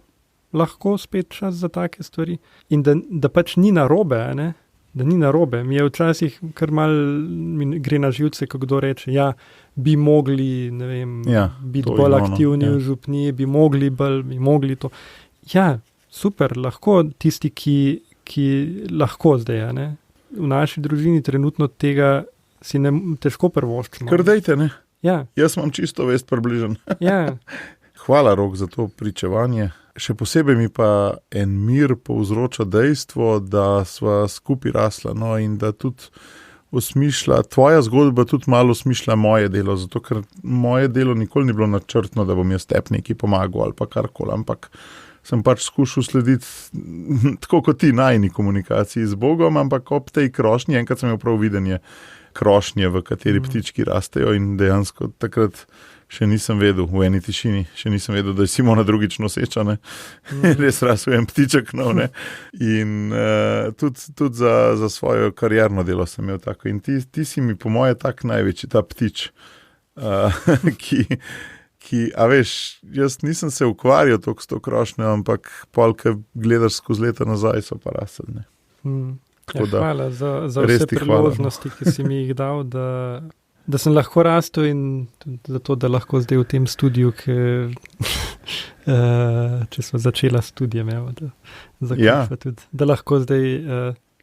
lahko spet čas za take stvari in da pač ni narobe, ne? Da ni narobe. Mi je včasih kar mal gre na živce, ko kdo reče, ja, bi mogli, ne vem, biti bolj aktivni v župniji, bi mogli to. Ja, super, lahko tisti, ki lahko zdaj, ne? V naši družini trenutno tega si težko privoščimo. Kar dejte, ne? Ja. Jaz imam čisto vest približen. Ja. Hvala, Rok, za to pričevanje. Še posebej mi pa en mir povzroča dejstvo, da sva skupaj rasla, no, in da tudi osmišlja, tvoja zgodba tudi malo osmišlja moje delo, zato ker moje delo nikoli ni bilo načrtno, da bom jaz neki pomagal ali pa karkoli, ampak sem pač skušal slediti tako kot ti najni komunikaciji z Bogom, ampak ob tej krošnji, enkrat sem imel prav videnje krošnje, v kateri ptički rastejo in dejansko takrat še nisem vedel, v eni tišini, še nisem vedel, da je Simona drugič noseča, ne. Res rasel en ptiček, no, ne. In tudi za svojo karierno delo sem imel tako. In ti si mi po moje tak največji, ta ptič, ki, a veš, jaz nisem se ukvarjal toliko s to krošnjo, ampak pol, ko gledaš skozi leta nazaj, so pa rasel, ne. Hvala za vse priložnosti, ki si mi jih dal, da sem lahko rastel in zato, da lahko zdaj v tem studiu, če smo začela studijem, da lahko zdaj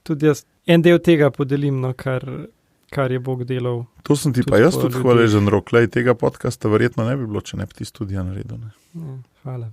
tudi jaz en del tega podelim, no, kar je Bog delal. To sem ti pa jaz tudi hvaležen, Rok, tega podcasta verjetno ne bi bilo, če ne bi ti studija naredil. Ne? Ja, hvala.